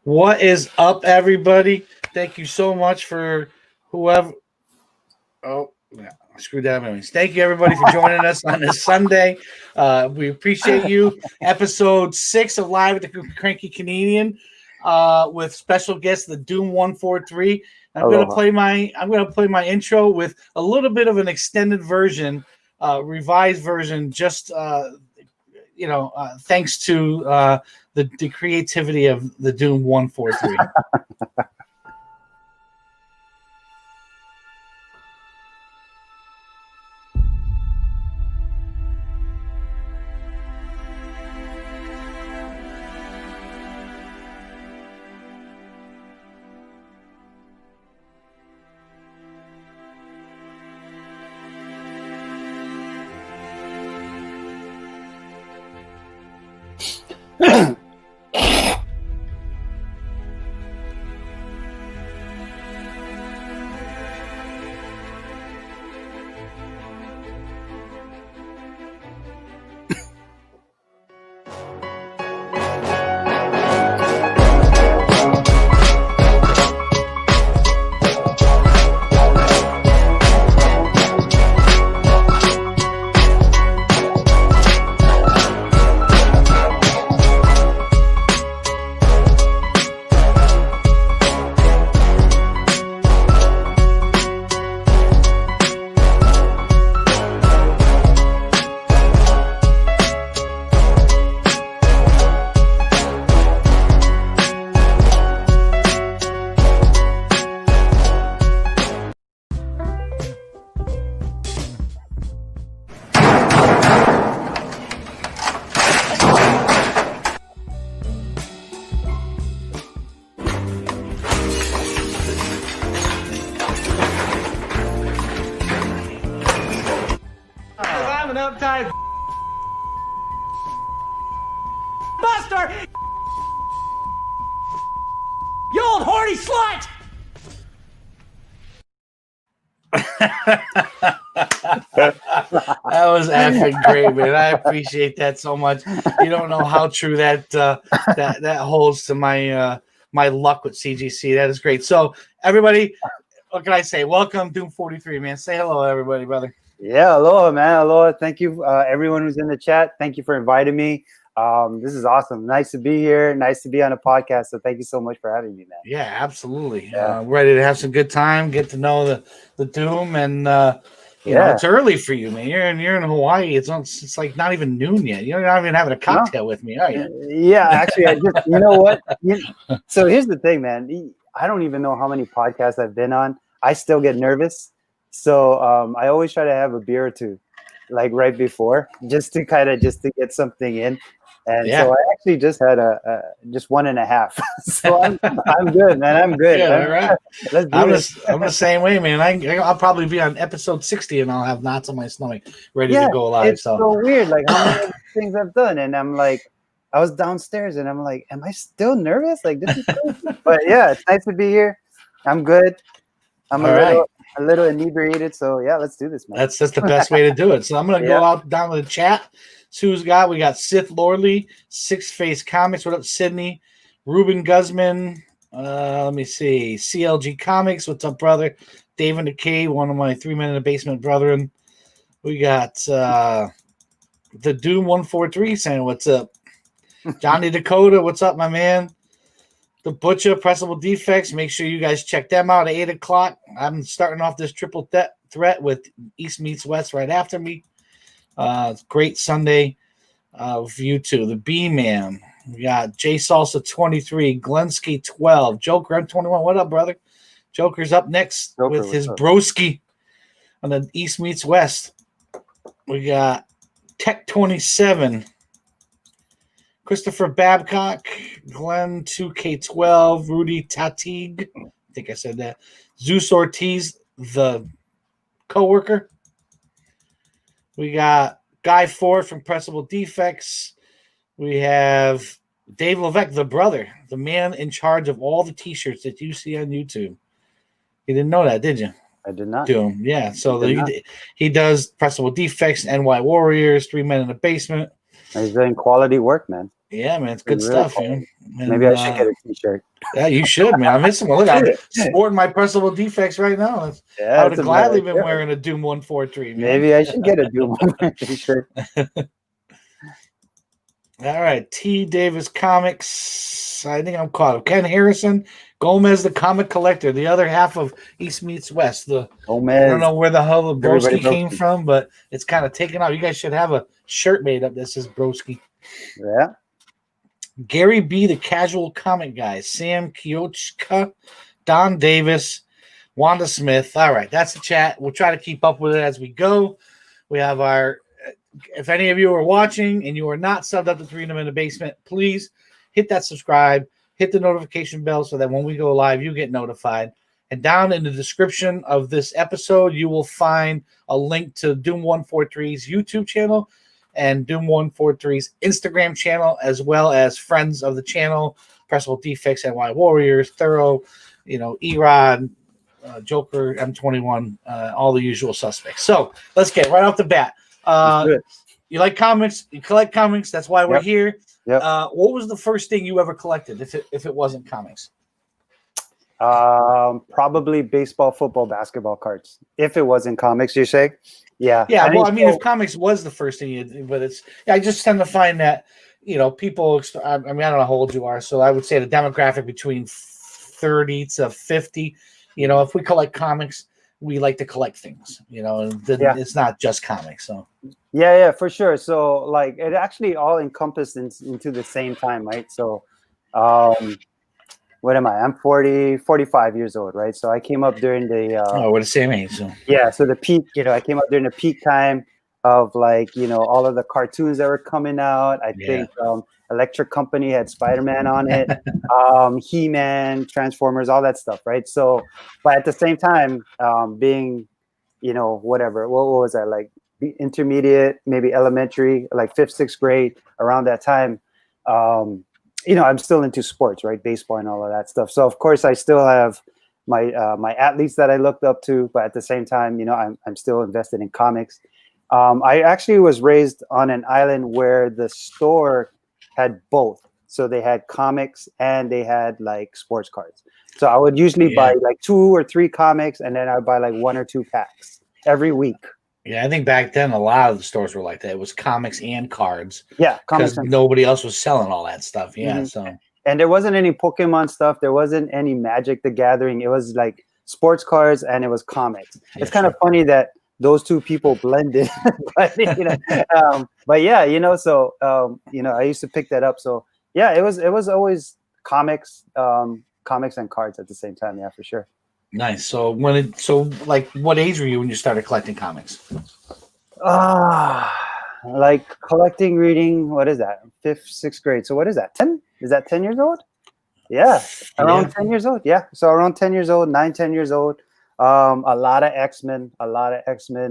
What is up, everybody? Thank you so much for whoever. Oh, yeah, I screwed that. Anyways, thank you, everybody, for joining us on this Sunday. We appreciate you. Episode 6 of Live with the Kranky Canadian, with special guest the THEDOOM143. I'm gonna play my intro with a little bit of an extended version, revised version, just thanks to the creativity of the THEDOOM143. Uptight Buster, you old horny slut. That was effing great, man. I appreciate that so much. You don't know how true that holds to my my luck with CGC. That is great. So everybody, what can I say? Welcome, Doom43, man. Say hello, everybody, brother. Yeah, aloha, man. Aloha. Thank you, everyone who's in the chat. Thank you for inviting me. This is awesome. Nice to be here. Nice to be on a podcast. So thank you so much for having me, man. Yeah, absolutely. Yeah. We're ready to have some good time, get to know the Doom, and you know, it's early for you, man. You're in Hawaii. It's like not even noon yet. You're not even having a cocktail with me, are you? Yeah, actually, I just you know what? So here's the thing, man. I don't even know how many podcasts I've been on. I still get nervous. So I always try to have a beer or two, like right before, just to get something in. And so I actually just had just 1.5. So I'm good, man. I'm good. Yeah, all right. Let's do it. I'm the same way, man. I'll probably be on episode 60 and I'll have knots on my stomach ready to go live. It's so weird, like how many things I've done, and I'm like, I was downstairs and I'm like, am I still nervous? Like this is crazy. But yeah, it's nice to be here. I'm good. I'm a little inebriated, so yeah, let's do this, man. That's the best way to do it. So I'm gonna go out down to the chat. See who's got. We got Sith Lordley, Six Face Comics. What up, Sydney? Ruben Guzman. Let me see. CLG Comics. What's up, brother? David McKay, one of my 3 Men in the Basement brethren. We got the Doom143 saying what's up. Johnny Dakota, what's up, my man? The Butcher, Pressable Defects. Make sure you guys check them out at 8 o'clock. I'm starting off this triple threat with East Meets West right after me. Great Sunday for you two. The B-Man. We got J Salsa 23, Glensky 12, Joker M21. What up, brother? Joker's up next with his broski on the East Meets West. We got Tech 27. Christopher Babcock, Glenn 2K12, Rudy Tatig, I think I said that. Zeus Ortiz, the co-worker. We got Guy Ford from Pressable Defects. We have Dave Levesque, the brother, the man in charge of all the T-shirts that you see on YouTube. You didn't know that, did you? I did not. Doom, yeah. So he does Pressable Defects, NY Warriors, 3 Men in the Basement. He's doing quality work, man. Yeah, man, it's good Really stuff, quality. man. And, Maybe I should get a T-shirt. Yeah, you should, man. I'm missing one. Look, I'm sporting my personal defects right now. Yeah, I would it's have a gladly better been shirt. wearing a Doom 143, man. Maybe I should get a Doom T-shirt. All right, T. Davis Comics. I think I'm caught up. Ken Harrison, Gomez, the comic collector, the other half of East Meets West. I don't know where the hell the Broski came from, but it's kind of taken out. You guys should have a shirt made up that says Broski. Yeah. Gary B, the casual comic guy. Sam Kiochka, Don Davis, Wanda Smith. All right, that's the chat. We'll try to keep up with it as we go. We have our. If any of you are watching and you are not subbed up to Freedom in the Basement, please hit that subscribe, hit the notification bell so that when we go live, you get notified. And down in the description of this episode, you will find a link to Doom143's YouTube channel and Doom143's Instagram channel, as well as friends of the channel, Pressable Defects, NY Warriors, Thorough, Erod, Joker, M21, all the usual suspects. So let's get right off the bat. You like comics, you collect comics, that's why we're here. Yep. What was the first thing you ever collected if it wasn't comics? Probably baseball, football, basketball cards. If it wasn't comics, you say? Yeah. Well, I mean, if comics was the first thing you did, but I just tend to find that, people, I don't know how old you are, so I would say the demographic between 30 to 50, if we collect comics, we like to collect things, it's not just comics. So yeah, for sure. So like it actually all encompassed into the same time, right? So what am I? I'm 45 years old, right? So I came up during the we're the same age. So. Yeah, so the peak, I came up during the peak time of like, all of the cartoons that were coming out. I think Electric Company had Spider-Man on it, He-Man, Transformers, all that stuff, right? So, but at the same time, being, whatever, what was that, like intermediate, maybe elementary, like 5th, 6th grade, around that time, I'm still into sports, right? Baseball and all of that stuff. So of course I still have my my athletes that I looked up to, but at the same time, I'm still invested in comics. I actually was raised on an island where the store had both. So they had comics and they had like sports cards. So I would usually buy like 2 or 3 comics, and then I'd buy like 1 or 2 packs every week. Yeah, I think back then a lot of the stores were like that. It was comics and cards. Yeah, because nobody else was selling all that stuff. Yeah, so and there wasn't any Pokemon stuff. There wasn't any Magic the Gathering. It was like sports cards and it was comics. It's kind of funny that those two people blended, but yeah, so I used to pick that up. So yeah, it was always comics and cards at the same time. Yeah, for sure. Nice. So what age were you when you started collecting comics? Like collecting, reading. What is that? 5th, 6th grade. So what is that? 10? Is that 10 years old? Yeah, around 10 years old. Yeah, so around 10 years old, 9, 10 years old. A lot of X-Men,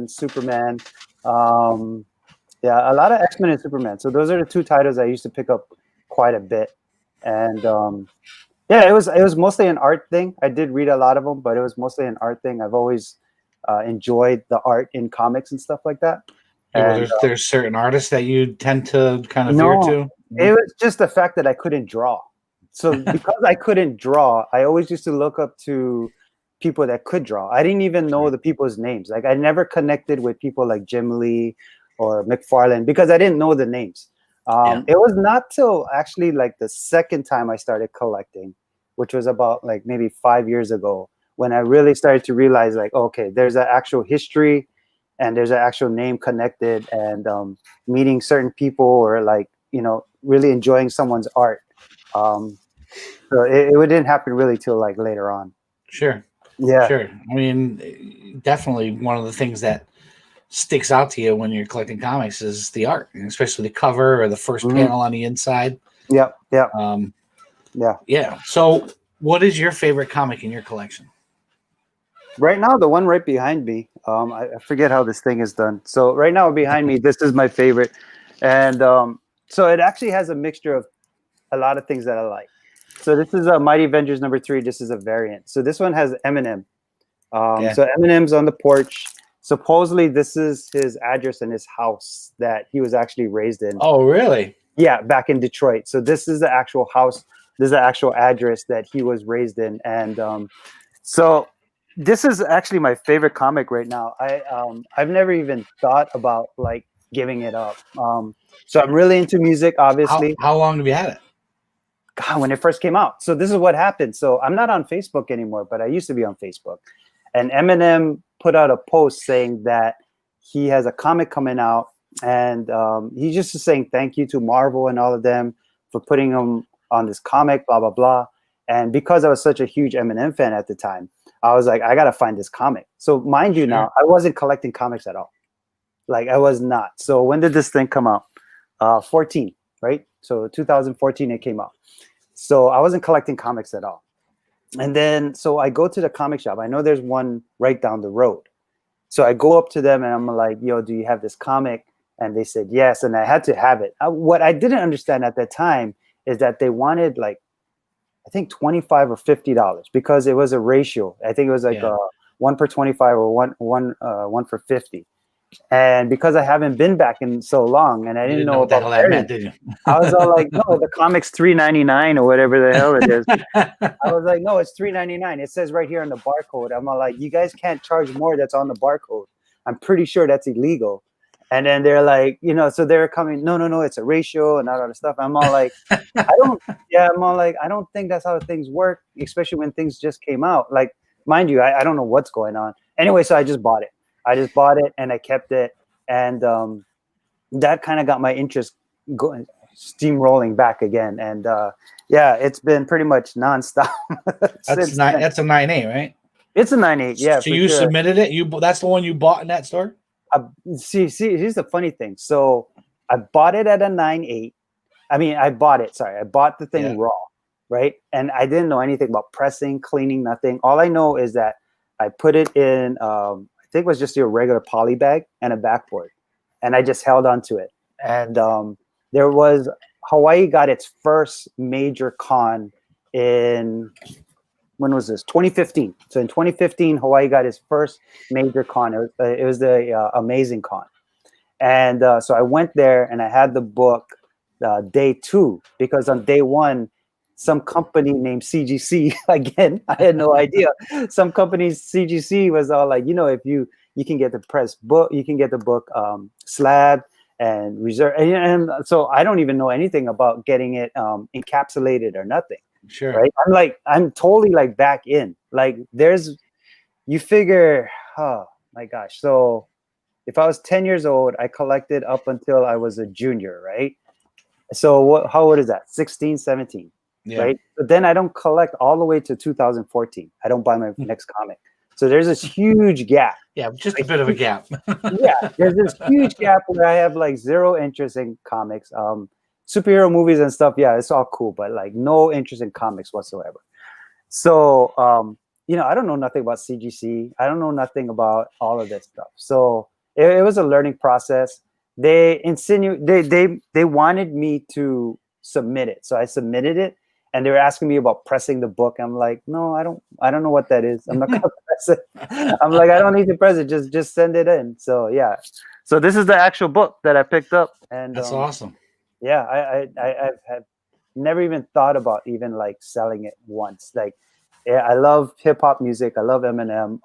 Superman. A lot of X-Men and Superman. So those are the 2 titles I used to pick up quite a bit. And it was mostly an art thing. I did read a lot of them, but it was mostly an art thing. I've always enjoyed the art in comics and stuff like that. And, there's certain artists that you tend to kind of veer to? It was just the fact that I couldn't draw. So because I couldn't draw, I always used to look up to people that could draw. I didn't even know the people's names. Like I never connected with people like Jim Lee or McFarlane because I didn't know the names. It was not till actually like the second time I started collecting, which was about like maybe 5 years ago, when I really started to realize like, okay, there's an actual history and there's an actual name connected, and meeting certain people or like, really enjoying someone's art. So it didn't happen really till like later on. Sure. Yeah. Sure. I mean, definitely one of the things that sticks out to you when you're collecting comics is the art, especially the cover or the first panel on the inside. Yep. Yeah. Yeah. So what is your favorite comic in your collection? Right now, the one right behind me, I forget how this thing is done. So right now behind me, this is my favorite. And so it actually has a mixture of a lot of things that I like. So this is a Mighty Avengers #3. This is a variant. So this one has Eminem. So Eminem's on the porch, supposedly this is his address in his house that he was actually raised in. Oh, really? Yeah, back in Detroit. So this is the actual house. This is the actual address that he was raised in. And so this is actually my favorite comic right now. I've never even thought about like giving it up. So I'm really into music, obviously. How long have you had it? God, when it first came out. So this is what happened. So I'm not on Facebook anymore, but I used to be on Facebook. And Eminem put out a post saying that he has a comic coming out, and he's just saying thank you to Marvel and all of them for putting him on this comic, blah, blah, blah. And because I was such a huge Eminem fan at the time, I was like, I got to find this comic. So mind you now, I wasn't collecting comics at all. Like I was not. So when did this thing come out? 14, right? So 2014 it came out. So I wasn't collecting comics at all. And then, so I go to the comic shop. I know there's one right down the road. So I go up to them and I'm like, yo, do you have this comic? And they said, yes. And I had to have it. What I didn't understand at that time is that they wanted like, I think $25 or $50 because it was a ratio. I think it was like 1 per 25 or one for 50. And because I haven't been back in so long, and I didn't know what the about hell that meant, did you? I was all like, no, the comic's $3.99 or whatever the hell it is. I was like, no, it's $3.99. It says right here on the barcode. I'm all like, you guys can't charge more that's on the barcode. I'm pretty sure that's illegal. And then they're like, you know, so they're coming, no, it's a ratio and all that stuff. I'm all like, I don't think that's how things work, especially when things just came out. Like, mind you, I don't know what's going on. Anyway, so I just bought it. And I kept it. And that kind of got my interest going, steamrolling back again. And it's been pretty much nonstop. That's a 9.8, right? It's a 9.8, yeah. So you submitted it? That's the one you bought in that store? See, here's the funny thing. So I bought it at a 9.8. I mean, I bought the thing raw, right? And I didn't know anything about pressing, cleaning, nothing. All I know is that I put it in, I think it was just your regular poly bag and a backboard. And I just held on to it. And there was, Hawaii got its first major con in, when was this? 2015. So in 2015, Hawaii got its first major con. It was the Amazing Con. And so I went there and I had the book day 2, because on day 1, some company named CGC, again, I had no idea. Some company's CGC was all like, you know, if you can get the press book, you can get the book slab and reserve. And so I don't even know anything about getting it encapsulated or nothing. Sure. Right. I'm totally like back in. Like you figure, oh my gosh. So if I was 10 years old, I collected up until I was a junior, right? So how old is that? 16, 17. Yeah. Right. But then I don't collect all the way to 2014. I don't buy my next comic. So there's this huge gap. Yeah, just a bit of a gap. Yeah, there's this huge gap where I have like zero interest in comics. Superhero movies and stuff, yeah, it's all cool, but like no interest in comics whatsoever. So, I don't know nothing about CGC. I don't know nothing about all of this stuff. So it was a learning process. They wanted me to submit it. So I submitted it, and they were asking me about pressing the book. I'm like, no, I don't know what that is. I'm not gonna press it. I'm like, I don't need to press it. Just send it in. So yeah. So this is the actual book that I picked up, and that's awesome. Yeah, I've never even thought about even like selling it once. Like, yeah, I love hip hop music. I love Eminem.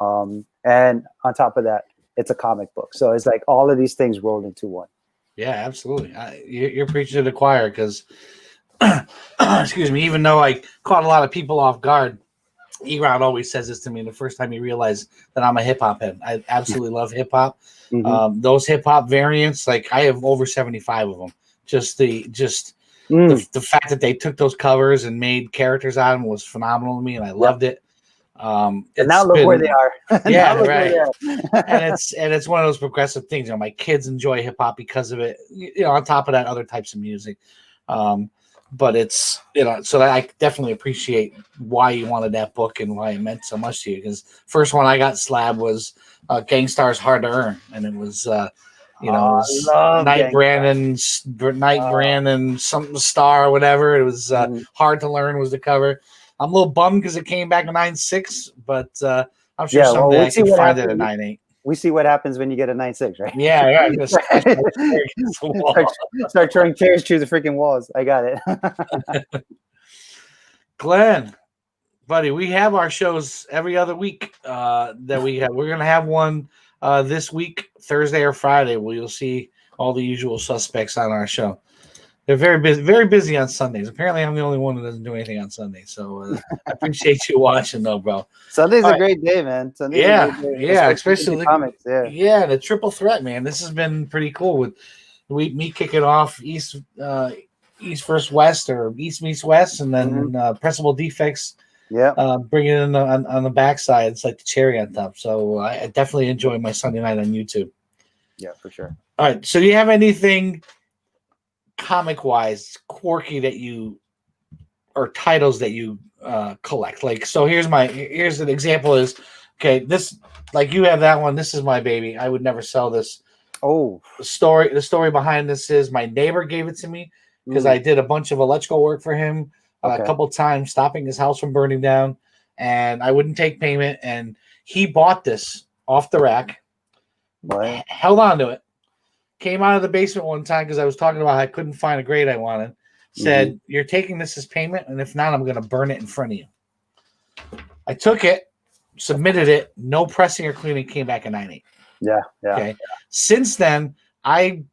And on top of that, it's a comic book. So it's like all of these things rolled into one. Yeah, absolutely. You're preaching to the choir, because, excuse me, even though I caught a lot of people off guard, E-Round always says this to me the first time he realized that I'm a hip hop head. I absolutely love hip hop. Mm-hmm. Those hip hop variants, like I have over 75 of them. Just the fact that they took those covers and made characters out of them was phenomenal to me, and I loved it. And now look where they are. Yeah, right. and it's one of those progressive things. My kids enjoy hip hop because of it. On top of that, other types of music. But it's so I definitely appreciate why you wanted that book and why it meant so much to you. Because first one I got slab was Gangstar's Hard to Earn, and it was. Night Brandon, something star or whatever. It was Hard to Learn was the cover. I'm a little bummed because it came back to 9.6, but I'm sure someday I can find it at 9.8. we see what happens when you get a 9.6, right? Yeah, right. Just start throwing chairs through the freaking walls. I got it. Glenn, buddy, we have our shows every other week that we have. We're gonna have one this week, Thursday or Friday, where you'll see all the usual suspects on our show. They're very busy on Sundays. Apparently, I'm the only one who doesn't do anything on Sundays. So I appreciate you watching, though, bro. Sunday's a great day, man. Sunday's yeah, a great day. yeah, especially the comics. Yeah, the triple threat, man. This has been pretty cool with me kicking off East versus West, or East meets West, and then Pressable Defects. Yeah, bring it in on the backside. It's like the cherry on top. So I definitely enjoy my Sunday night on YouTube. Yeah, for sure. All right. So do you have anything comic wise quirky that you, or titles that you collect? Like, so here's an example is, okay, this, like, you have that one. This is my baby. I would never sell this. Oh, The story behind this is my neighbor gave it to me because I did a bunch of electrical work for him. A couple times, stopping his house from burning down, and I wouldn't take payment. And he bought this off the rack, held on to it, came out of the basement one time because I was talking about how I couldn't find a grade I wanted. Said, "You're taking this as payment, and if not, I'm going to burn it in front of you." I took it, submitted it, no pressing or cleaning, came back a 9.8. Yeah. Okay. Since then, I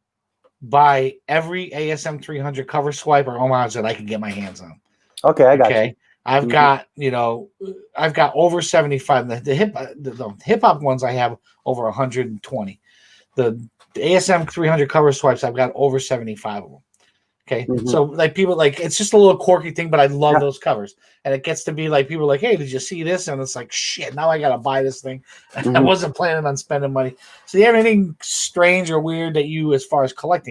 buy every ASM 300 cover swipe or homage that I can get my hands on. Okay, I got you. I've got, I've got over 75. The hip hop ones I have over 120. The ASM 300 cover swipes, I've got over 75 of them. Okay, so like people like, it's just a little quirky thing, but I love those covers, and it gets to be like people are like, "Hey, did you see this?" And it's like, shit, now I gotta buy this thing. I wasn't planning on spending money. So, do you have anything strange or weird that you, as far as collect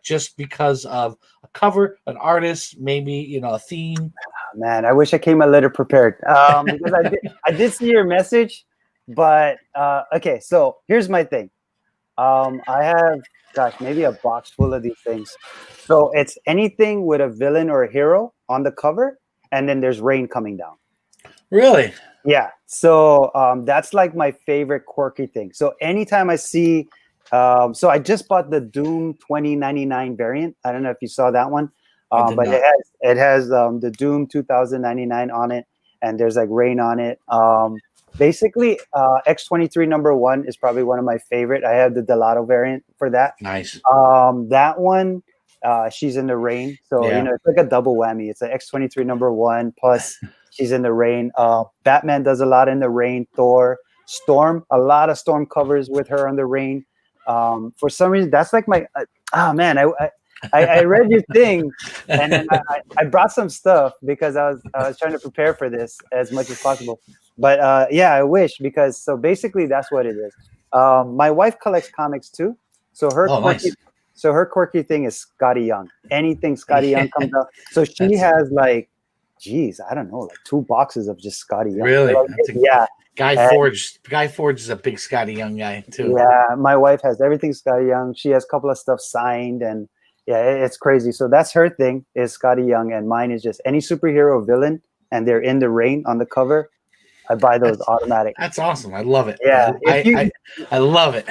just because of a cover, an artist, maybe a theme? Man, I wish I came a little prepared because I did see your message, but okay. So here's my thing. I have, maybe a box full of these things. So it's anything with a villain or a hero on the cover, and then there's rain coming down. Really? Yeah. So that's like my favorite quirky thing. So anytime I see. So I just bought the Doom 2099 variant. I don't know if you saw that one, but it has the Doom 2099 on it, and there's like rain on it. Basically, X23 #1 is probably one of my favorite. I have the Delato variant for that. Nice. That one, she's in the rain, so it's like a double whammy. It's an X23 #1 plus she's in the rain. Batman does a lot in the rain. Thor, Storm, a lot of Storm covers with her on the rain. For some reason, that's like my I read your thing, and then I brought some stuff because I was trying to prepare for this as much as possible. But I wish, because so basically that's what it is. My wife collects comics too, so her quirky thing is Scotty Young. Anything Scotty Young comes out, so she has like, geez, I don't know, like 2 boxes of just Scotty Young. Really? Yeah. Guy Forge is a big Scotty Young guy too. Yeah, my wife has everything Scotty Young. She has a couple of stuff signed, and it's crazy. So that's her thing, is Scotty Young, and mine is just any superhero villain, and they're in the rain on the cover. I buy those automatic. That's awesome. I love it. Yeah, I love it.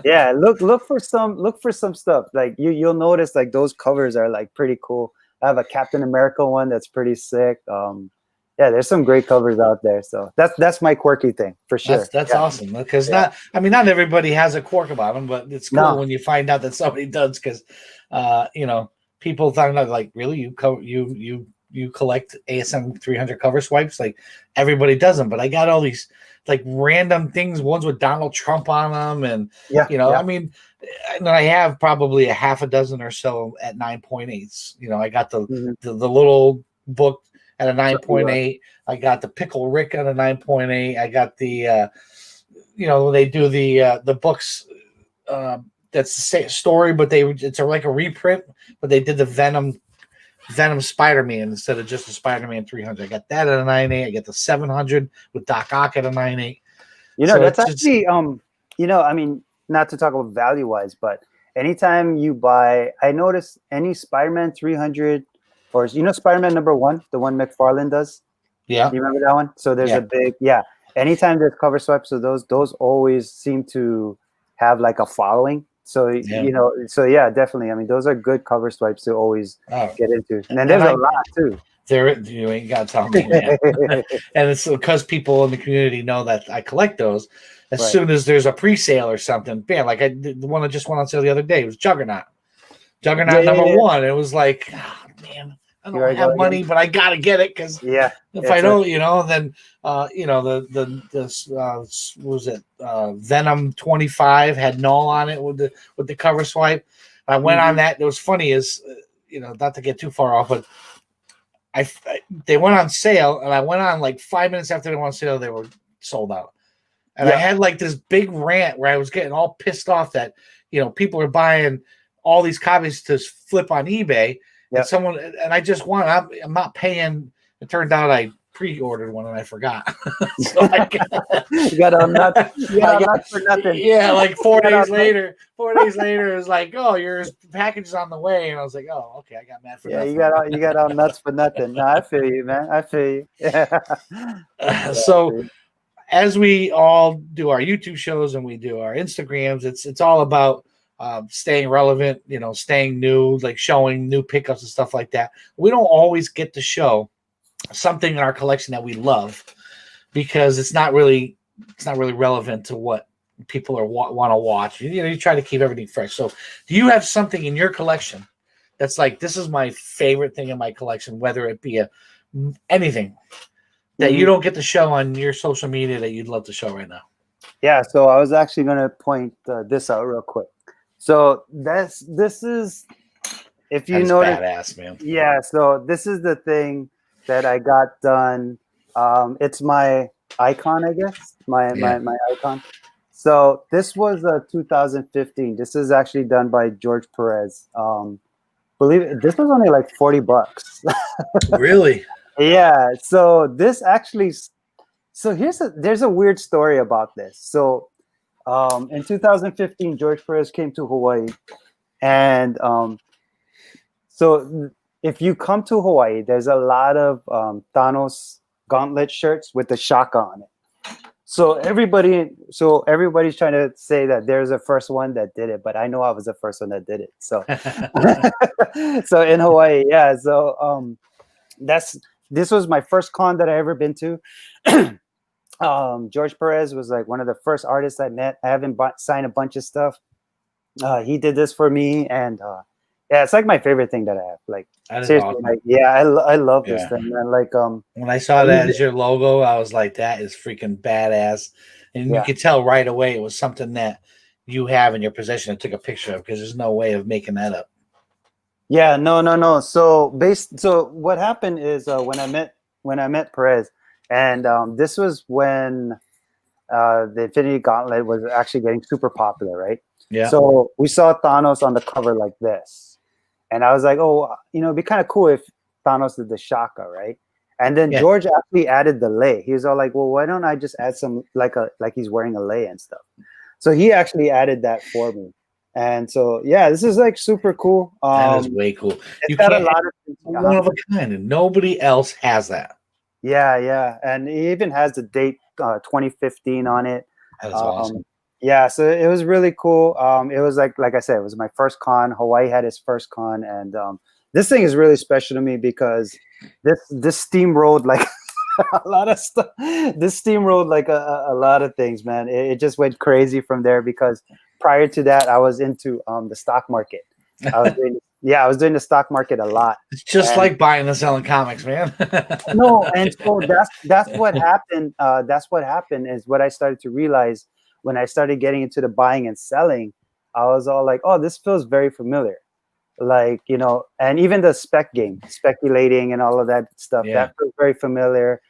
Yeah, look for some stuff. Like you'll notice like those covers are like pretty cool. I have a Captain America one that's pretty sick. There's some great covers out there. So that's my quirky thing for sure. That's awesome, because not everybody has a quirk about them, but it's cool when you find out that somebody does, because people find out like, really, you collect ASM 300 cover swipes? Like, everybody does them, but I got all these like random things, ones with Donald Trump on them, and I mean, and I have probably a half a dozen or so at 9.8s. I got the little book at a 9.8. I got the Pickle Rick at a 9.8. I got the when they do the books, that's the same story, but it's like a reprint, but they did the Venom Spider-Man instead of just the Spider-Man 300. I got that at a 9.8. I got the 700 with Doc Ock at a 9.8. That's actually I mean, not to talk about value wise, but anytime you buy, I notice any Spider-Man 300, or Spider-Man #1, the one McFarlane does. Yeah. Do you remember that one? So there's a big, anytime there's cover swipes of those always seem to have like a following. So you know, so yeah, definitely. I mean, those are good cover swipes to always get into. And then there's a lot too. You ain't got to tell me, man. And it's because people in the community know that I collect those. As soon as there's a pre-sale or something, bam, like the one that just went on sale the other day was Juggernaut. Juggernaut number 1. It was like, oh, man, I don't have money, but I gotta get it because if I don't, you know, then you know what was it? Venom 25 had null on it with the cover swipe. I went on that. It was funny is you know, not to get too far off, but they went on sale, and I went on like 5 minutes after they went on sale, they were sold out. And I had like this big rant where I was getting all pissed off that, you know, people are buying all these copies to flip on eBay. And I just want, I'm not paying. It turned out I pre-ordered one and I forgot. So you got on nuts for nothing. Yeah, like 4 days later. 4 days later, it was like, oh, your package is on the way, and I was like, oh, okay, I got mad for nothing. You got on nuts for nothing. No, I feel you, man. I feel you. So, as we all do our YouTube shows and we do our Instagrams, it's all about staying relevant, you know, staying new, like showing new pickups and stuff like that. We don't always get to show something in our collection that we love because it's not really relevant to what people are want to watch. You know, you try to keep everything fresh. So, do you have something in your collection that's like, this is my favorite thing in my collection, whether it be anything that you don't get to show on your social media that you'd love to show right now? Yeah, so I was actually going to point this out real quick. So this is, if you notice, badass, man. Yeah, so this is the thing that I got done. It's my icon, I guess, my icon. So this was 2015. This is actually done by George Perez. Believe it, this was only like $40. Really? Yeah. So this actually. So there's a weird story about this. So in 2015, George Perez came to Hawaii, and so if you come to Hawaii, there's a lot of Thanos gauntlet shirts with the shaka on it. So everybody's trying to say that there's a first one that did it, but I know I was the first one that did it. So so in Hawaii, yeah. So this was my first con that I ever been to. George Perez was like one of the first artists I met. I haven't signed a bunch of stuff. He did this for me, and yeah, it's like my favorite thing that I have. Like seriously, awesome. Like I love this thing, man. Like when I saw that as your logo, I was like, that is freaking badass, and you could tell right away it was something that you have in your possession and took a picture of, because there's no way of making that up. Yeah, no. So what happened is when I met Perez. And this was when the Infinity Gauntlet was actually getting super popular, right? Yeah. So we saw Thanos on the cover like this. And I was like, oh, you know, it'd be kind of cool if Thanos did the shaka, right? And then George actually added the lei. He was all like, well, why don't I just add some, like he's wearing a lei and stuff. So he actually added that for me. And so, yeah, this is like super cool. That is way cool. You got a lot of one of a kind, and nobody else has that. Yeah, and he even has the date 2015 on it. That's awesome. Yeah, so it was really cool. It was like I said, it was my first con. Hawaii had its first con, and this thing is really special to me because this steamrolled like a lot of stuff. This steamrolled like a lot of things, man. It just went crazy from there because prior to that, I was into the stock market. I was doing the stock market a lot. It's just like buying and selling comics, man. No, and so that's what happened. That's what happened is what I started to realize when I started getting into the buying and selling. I was all like, oh, this feels very familiar. Like, you know, and even the spec game, speculating and all of that stuff, that feels very familiar.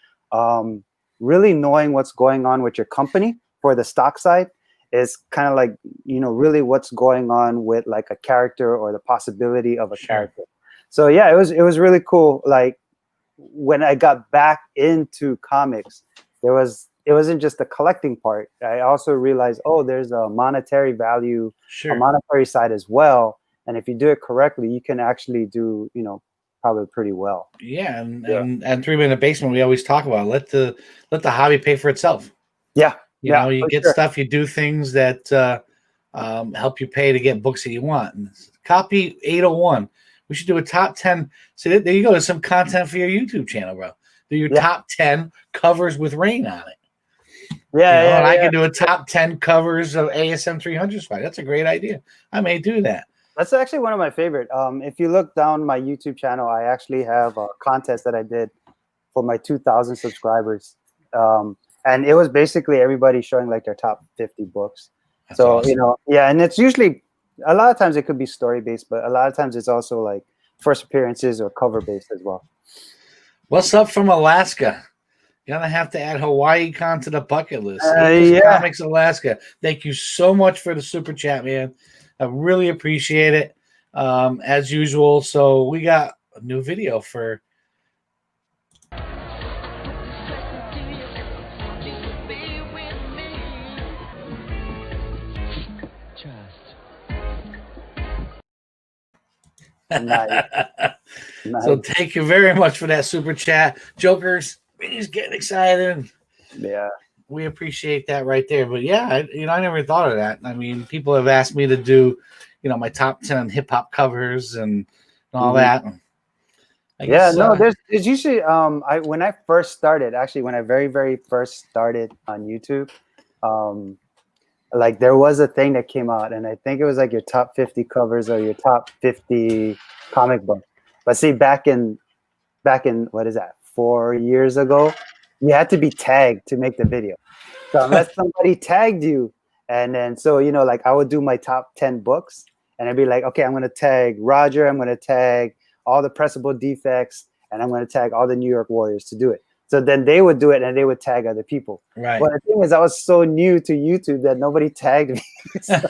Really knowing what's going on with your company for the stock side is kind of like, you know, really what's going on with like a character or the possibility of a character. So yeah, it was really cool. Like when I got back into comics, it wasn't just the collecting part. I also realized, oh, there's a monetary value, a monetary side as well. And if you do it correctly, you can actually do, you know, probably pretty well. Yeah, and 3 Minute Basement, we always talk about let the hobby pay for itself. Yeah, You know, you get stuff, you do things that help you pay to get books that you want. And copy 801. We should do a top 10. So there you go. There's some content for your YouTube channel, bro. Do your top 10 covers with rain on it. Yeah, I can do a top 10 covers of ASM 300 fight. That's a great idea. I may do that. That's actually one of my favorite. If you look down my YouTube channel, I actually have a contest that I did for my 2,000 subscribers. And it was basically everybody showing like their top 50 books. That's so, awesome. and it's usually, a lot of times it could be story-based, but a lot of times it's also like first appearances or cover-based as well. What's up from Alaska? Gonna have to add Hawaii Con to the bucket list. Comics Alaska. Thank you so much for the super chat, man. I really appreciate it. As usual. So we got a new video for Nice. So thank you very much for that super chat. Jokers, he's getting excited. Yeah. We appreciate that right there. But yeah, I never thought of that. I mean, people have asked me to do, my top 10 hip hop covers and all that. There's usually when I first started, actually when I very, very first started on YouTube, like there was a thing that came out, and I think it was like your top 50 covers or your top 50 comic books. But see, back in what is that, 4 years ago, you had to be tagged to make the video. So unless somebody tagged you, and then like I would do my top 10 books, and I'd be like, okay, I'm gonna tag Roger, I'm gonna tag all the pressable defects, and I'm gonna tag all the New York Warriors to do it. So then they would do it, and they would tag other people. Right. But the thing is, I was so new to YouTube that nobody tagged me. And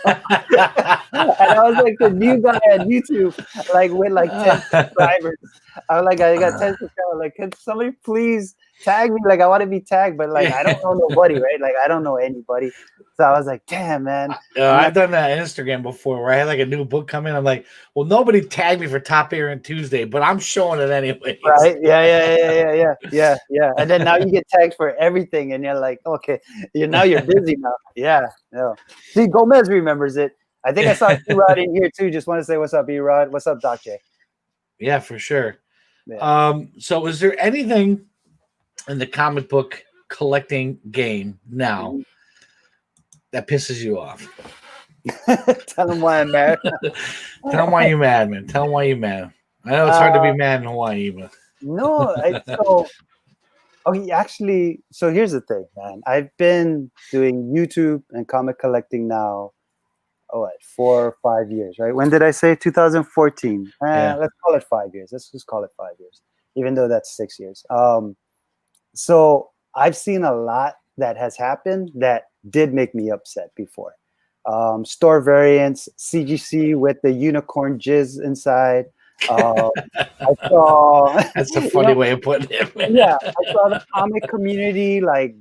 I was like the new guy on YouTube, like with like 10 subscribers. I was like, I got 10 subscribers. Like, can somebody please tag me? Like, I want to be tagged, but like, I don't know nobody, right? Like, I don't know anybody. So I was like, damn, man. I've done that on Instagram before where I had like a new book come in. I'm like, well, nobody tagged me for Top Aaron Tuesday, but I'm showing it anyway. Right? Yeah. And then now you get tagged for everything, and you're like, okay, you're busy now. Yeah. See, Gomez remembers it. I think I saw E-Rod in here too. Just want to say what's up, E-Rod. What's up, Doc J? Yeah, for sure. Yeah. So is there anything in the comic book collecting game now that pisses you off? Tell them why I'm mad. Tell them why you're mad, man. Tell them why you're mad. I know it's hard to be mad in Hawaii, but no. Actually, so here's the thing, man. I've been doing YouTube and comic collecting now, 4 or 5 years, right? When did I say 2014? Let's call it 5 years. Let's just call it 5 years, even though that's 6 years. So I've seen a lot that has happened that did make me upset before. Store variants, CGC with the unicorn jizz inside. I saw that's a funny way of putting it, man. Yeah, I saw the comic community like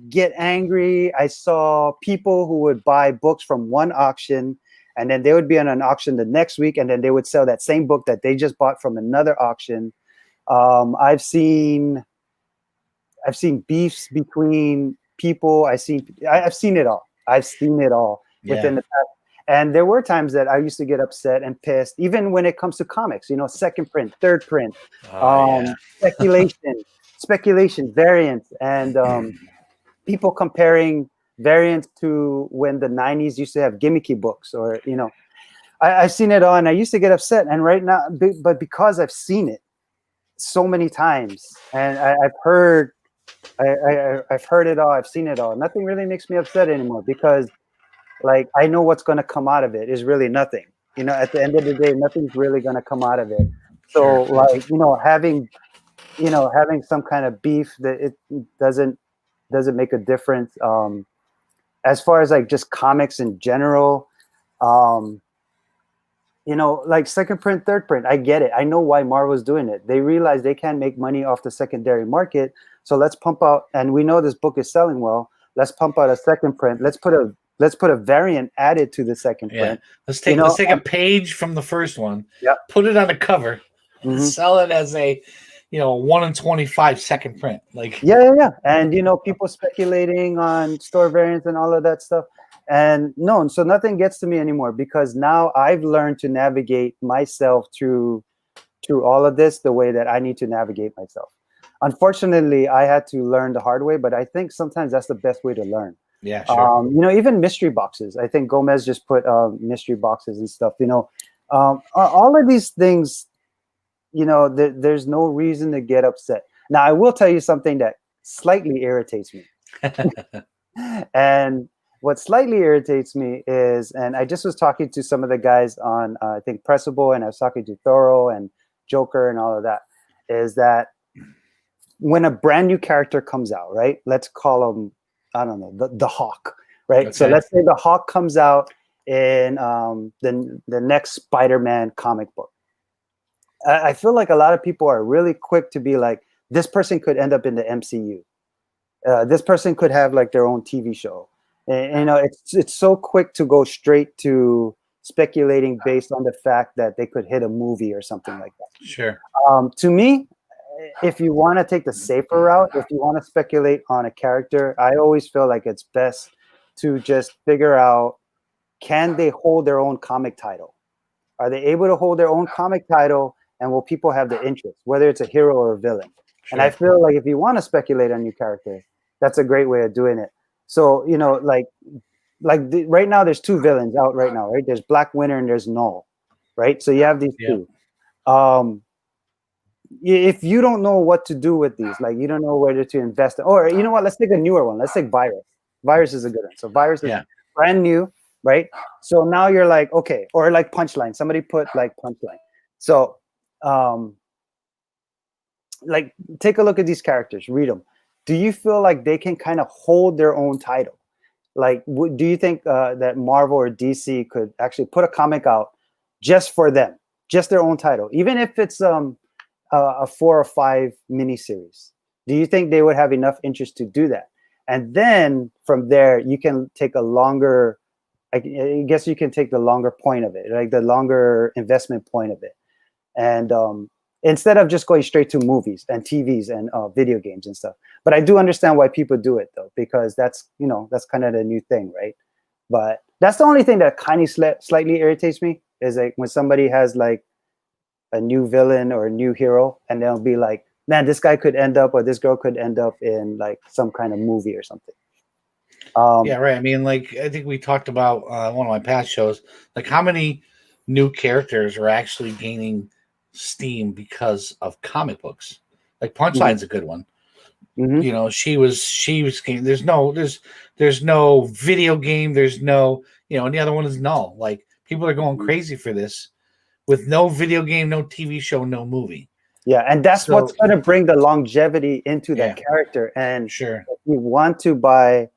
get angry. I saw people who would buy books from one auction, and then they would be on an auction the next week, and then they would sell that same book that they just bought from another auction. I've seen beefs between people. I've seen it all. I've seen it all within the past. And there were times that I used to get upset and pissed, even when it comes to comics, second print, third print, speculation, variants, and people comparing variants to when the 90s used to have gimmicky books, or, I've seen it all, and I used to get upset. And right now, but because I've seen it so many times, and I've heard it all, I've seen it all, nothing really makes me upset anymore, because like I know what's going to come out of it is really nothing. At the end of the day, nothing's really going to come out of it. So like, having some kind of beef, that it doesn't make a difference. As far as like just comics in general, like second print, third print, I get it. I know why Marvel's doing it. They realize they can't make money off the secondary market. So let's pump out, and we know this book is selling well. Let's pump out a second print. Let's put a variant added to the second print. Let's take a page from the first one. Yeah. Put it on the cover. sell it as a 1 in 25 second print. Like yeah. And people speculating on store variants and all of that stuff. And no, so nothing gets to me anymore because now I've learned to navigate myself through all of this the way that I need to navigate myself. Unfortunately, I had to learn the hard way, but I think sometimes that's the best way to learn. Yeah, sure. Even mystery boxes. I think Gomez just put mystery boxes and stuff. All of these things, there's no reason to get upset. Now, I will tell you something that slightly irritates me. And what slightly irritates me is, and I just was talking to some of the guys on, I think, Pressable, and I was talking to Thorough and Joker and all of that, is that when a brand new character comes out, right? Let's call him, I don't know, the Hawk, right? Okay. So let's say the Hawk comes out in the next Spider-Man comic book. I feel like a lot of people are really quick to be like, this person could end up in the MCU. This person could have like their own TV show. And it's so quick to go straight to speculating based on the fact that they could hit a movie or something like that. Sure. To me, if you want to take the safer route, if you want to speculate on a character, I always feel like it's best to just figure out, can they hold their own comic title? Are they able to hold their own comic title, and will people have the interest, whether it's a hero or a villain? Sure. And I feel like if you want to speculate on your character, that's a great way of doing it. So, right now there's two villains out right now, right? There's Black Winter and there's Null, right? So you have these two. If you don't know what to do with these, like you don't know whether to invest in, or you know what, let's take a newer one. Let's take Virus. Virus is a good one. So Virus is brand new, right? So now you're like, okay, or like Punchline. Somebody put like Punchline. So like take a look at these characters, read them. Do you feel like they can kind of hold their own title? Like, do you think that Marvel or DC could actually put a comic out just for them, just their own title, even if it's a 4 or 5 miniseries? Do you think they would have enough interest to do that? And then from there, you can take a longer, I guess you can take the longer point of it, like the longer investment point of it. And instead of just going straight to movies and TVs and video games and stuff. But I do understand why people do it though, because that's kind of the new thing, right? But that's the only thing that kind of slightly irritates me, is like when somebody has like a new villain or a new hero, and they'll be like, man, this guy could end up, or this girl could end up in like some kind of movie or something. Yeah, right. I mean, like, I think we talked about one of my past shows, like how many new characters are actually gaining steam because of comic books. Like Punchline's a good one. She was there's no video game, there's no, and the other one is Null. Like people are going crazy for this with no video game, no TV show, no movie. Yeah, and that's what's going to bring the longevity into that character. And sure, if you want to buy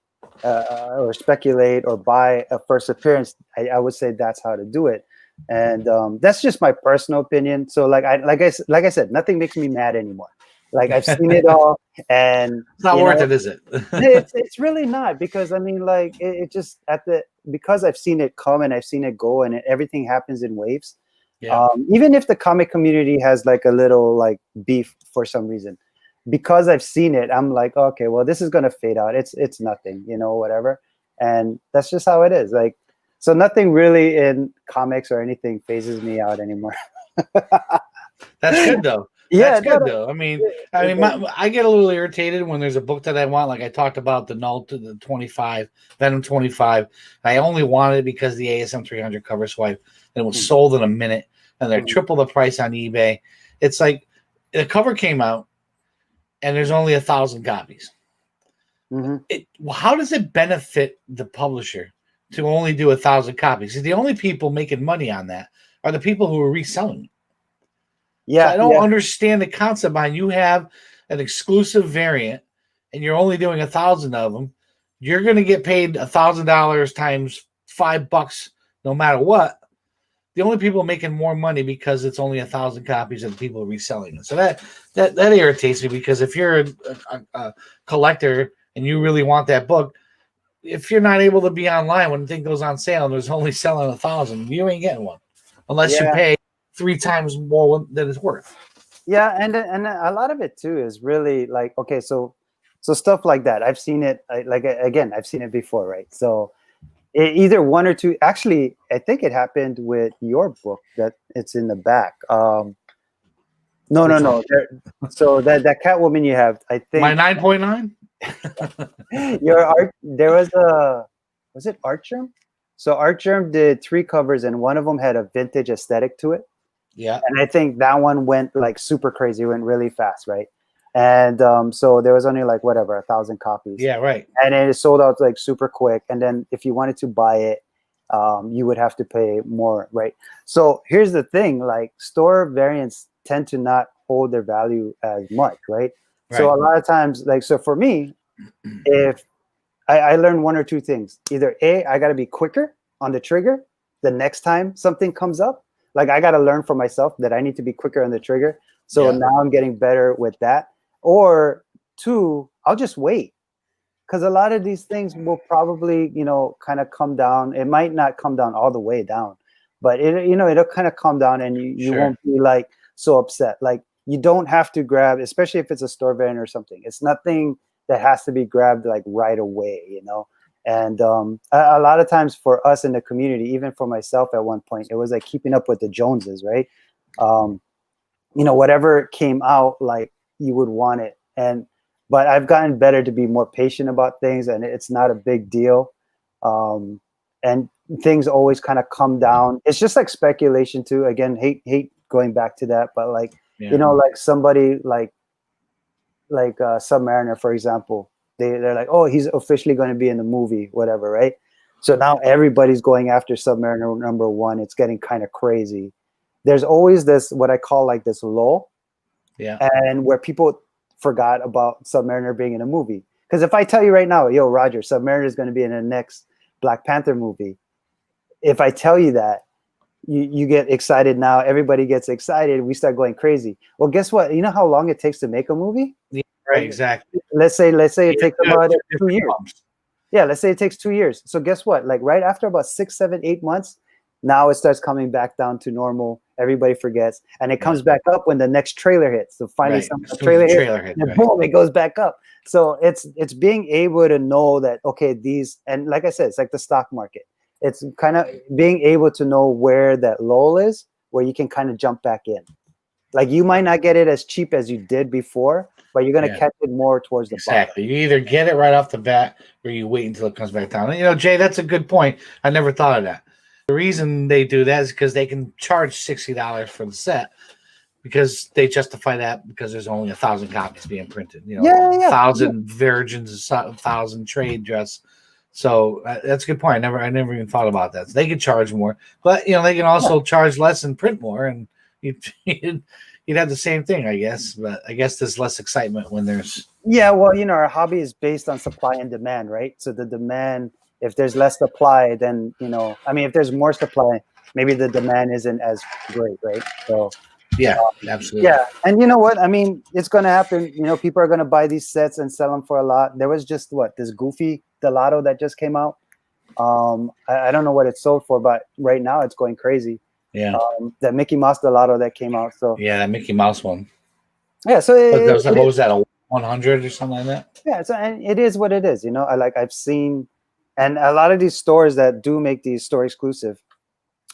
or speculate or buy a first appearance, I would say that's how to do it. And that's just my personal opinion. So like I said, nothing makes me mad anymore. Like I've seen it all, and it's not worth it, is it? it's really not, because I mean, like it just because I've seen it come and I've seen it go, and everything happens in waves. Yeah. Even if the comic community has like a little like beef for some reason, because I've seen it, I'm like, okay, well, this is gonna fade out. It's nothing, whatever. And that's just how it is. Like, so nothing really in comics or anything phases me out anymore. That's good though. That's good though. I mean, I get a little irritated when there's a book that I want. Like I talked about the Null to the 25, Venom 25. I only wanted it because the ASM 300 cover swipe, and it was sold in a minute, and they're triple the price on eBay. It's like the cover came out, and there's only 1,000 copies. How does it benefit the publisher to only do 1,000 copies? Because the only people making money on that are the people who are reselling it. Yeah, so I don't understand the concept behind you have an exclusive variant and you're only doing 1,000 of them. You're going to get paid $1,000 times $5 no matter what. The only people making more money because it's only 1,000 copies and people reselling it. So that irritates me, because if you're a collector and you really want that book, if you're not able to be online when the thing goes on sale and there's only selling 1,000, you ain't getting one unless you pay 3 times more than it's worth. Yeah, and a lot of it too is really like, okay, so stuff like that. I've seen it. Again, I've seen it before, right? So either one or two. Actually, I think it happened with your book that it's in the back. No. So that Catwoman you have, I think My 9.9. your art. There was it Artgerm? So Artgerm did 3 covers, and one of them had a vintage aesthetic to it. Yeah, and I think that one went like super crazy, went really fast, right? And so there was only like whatever 1,000 copies. yeah, right. And it sold out like super quick. And then if you wanted to buy it, you would have to pay more, right? So here's the thing: like store variants tend to not hold their value as much, right? So a lot of times, like, so for me, if I learned 1 or 2 things, either A, I got to be quicker on the trigger the next time something comes up. Like I got to learn for myself that I need to be quicker on the trigger. So now I'm getting better with that. Or 2, I'll just wait. Because a lot of these things will probably, kind of come down. It might not come down all the way down, but it'll kind of come down, and you won't be like so upset. Like you don't have to grab, especially if it's a store variant or something. It's nothing that has to be grabbed like right away, And a lot of times for us in the community, even for myself at one point, it was like keeping up with the Joneses, right? Whatever came out, like you would want it. But I've gotten better to be more patient about things, and it's not a big deal. And things always kind of come down. It's just like speculation too. Again, hate going back to that, but like, like somebody like Submariner, for example, they're like, oh, he's officially going to be in the movie, whatever, right? So now everybody's going after Submariner #1. It's getting kind of crazy. There's always this, what I call like this lull. Yeah. And where people forgot about Submariner being in a movie. Because if I tell you right now, yo, Roger, Submariner is going to be in the next Black Panther movie. If I tell you that, you get excited now. Everybody gets excited. We start going crazy. Well, guess what? You know how long it takes to make a movie? Yeah, right, exactly. Let's say it takes about 2 years. Yeah, let's say it takes 2 years. So guess what? Like right after about 6, 7, 8 months, now it starts coming back down to normal. Everybody forgets, and it comes back up when the next trailer hits. So finally, the trailer hits, and boom, it goes back up. So it's being able to know that, okay, these, and like I said, it's like the stock market. It's kind of being able to know where that lull is, where you can kind of jump back in. Like you might not get it as cheap as you did before, but you're going to catch it more towards the bottom. Exactly. You either get it right off the bat, or you wait until it comes back down. And, Jay, that's a good point. I never thought of that. The reason they do that is because they can charge $60 for the set, because they justify that because there's only 1,000 copies being printed. 1,000 virgins, 1,000 trade dress. So that's a good point. I never even thought about that. So they could charge more, but they can also charge less and print more, and you'd have the same thing, I guess. But I guess there's less excitement when there's. Yeah, well, our hobby is based on supply and demand, right? So the demand, if there's less supply, then if there's more supply, maybe the demand isn't as great, right? So. Yeah, absolutely. Yeah, and you know what? I mean, it's going to happen. People are going to buy these sets and sell them for a lot. There was just this Goofy Delato that just came out. I don't know what it sold for, but right now it's going crazy. Yeah. That Mickey Mouse Delato that came out. So yeah, that Mickey Mouse one. Yeah. So what was that, a 100 or something like that? Yeah. So and it is what it is. I've seen, and a lot of these stores that do make these store exclusive,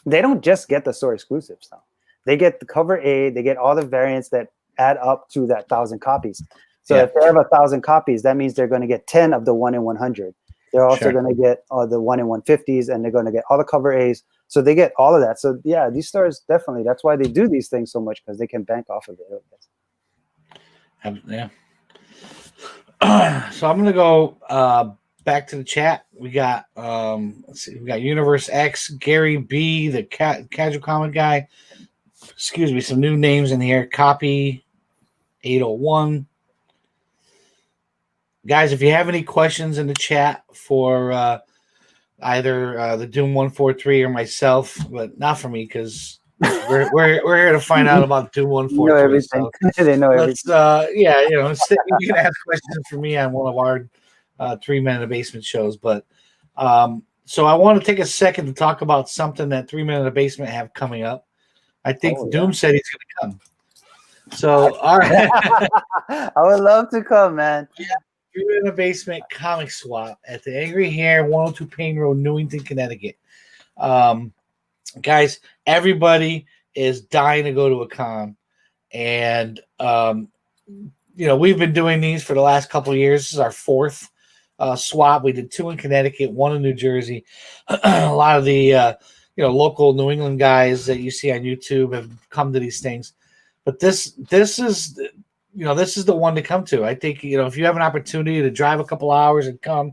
they don't just get the store exclusives now. They get the cover A, they get all the variants that add up to that 1,000 copies. So if they have 1,000 copies, that means they're going to get 10 of the 1 in 100. They're also going to get the 1 in 150s, and they're going to get all the cover A's. So they get all of that. So yeah, these stores definitely, that's why they do these things so much, because they can bank off of it. Yeah. So I'm going to go back to the chat. We got let's see, we got Universe X, Gary B, the casual comic guy. Excuse me, some new names in here. Copy 801. Guys, if you have any questions in the chat for either the Doom 143 or myself, but not for me, because we're here to find out about Doom 143. Know everything. So they know everything. You can ask questions for me on one of our 3 Men in the Basement shows. But so I want to take a second to talk about something that 3 Men in the Basement have coming up. I think Oh, Doom yeah. said he's going to come. So, all right. I would love to come, man. You're in the basement comic swap at the Angry Hare, 102 Payne Road, Newington, Connecticut. Guys, everybody is dying to go to a con. And, we've been doing these for the last couple of years. This is our fourth swap. We did 2 in Connecticut, 1 in New Jersey. A lot of the local New England guys that you see on YouTube have come to these things. But this is the one to come to. I think if you have an opportunity to drive a couple hours and come,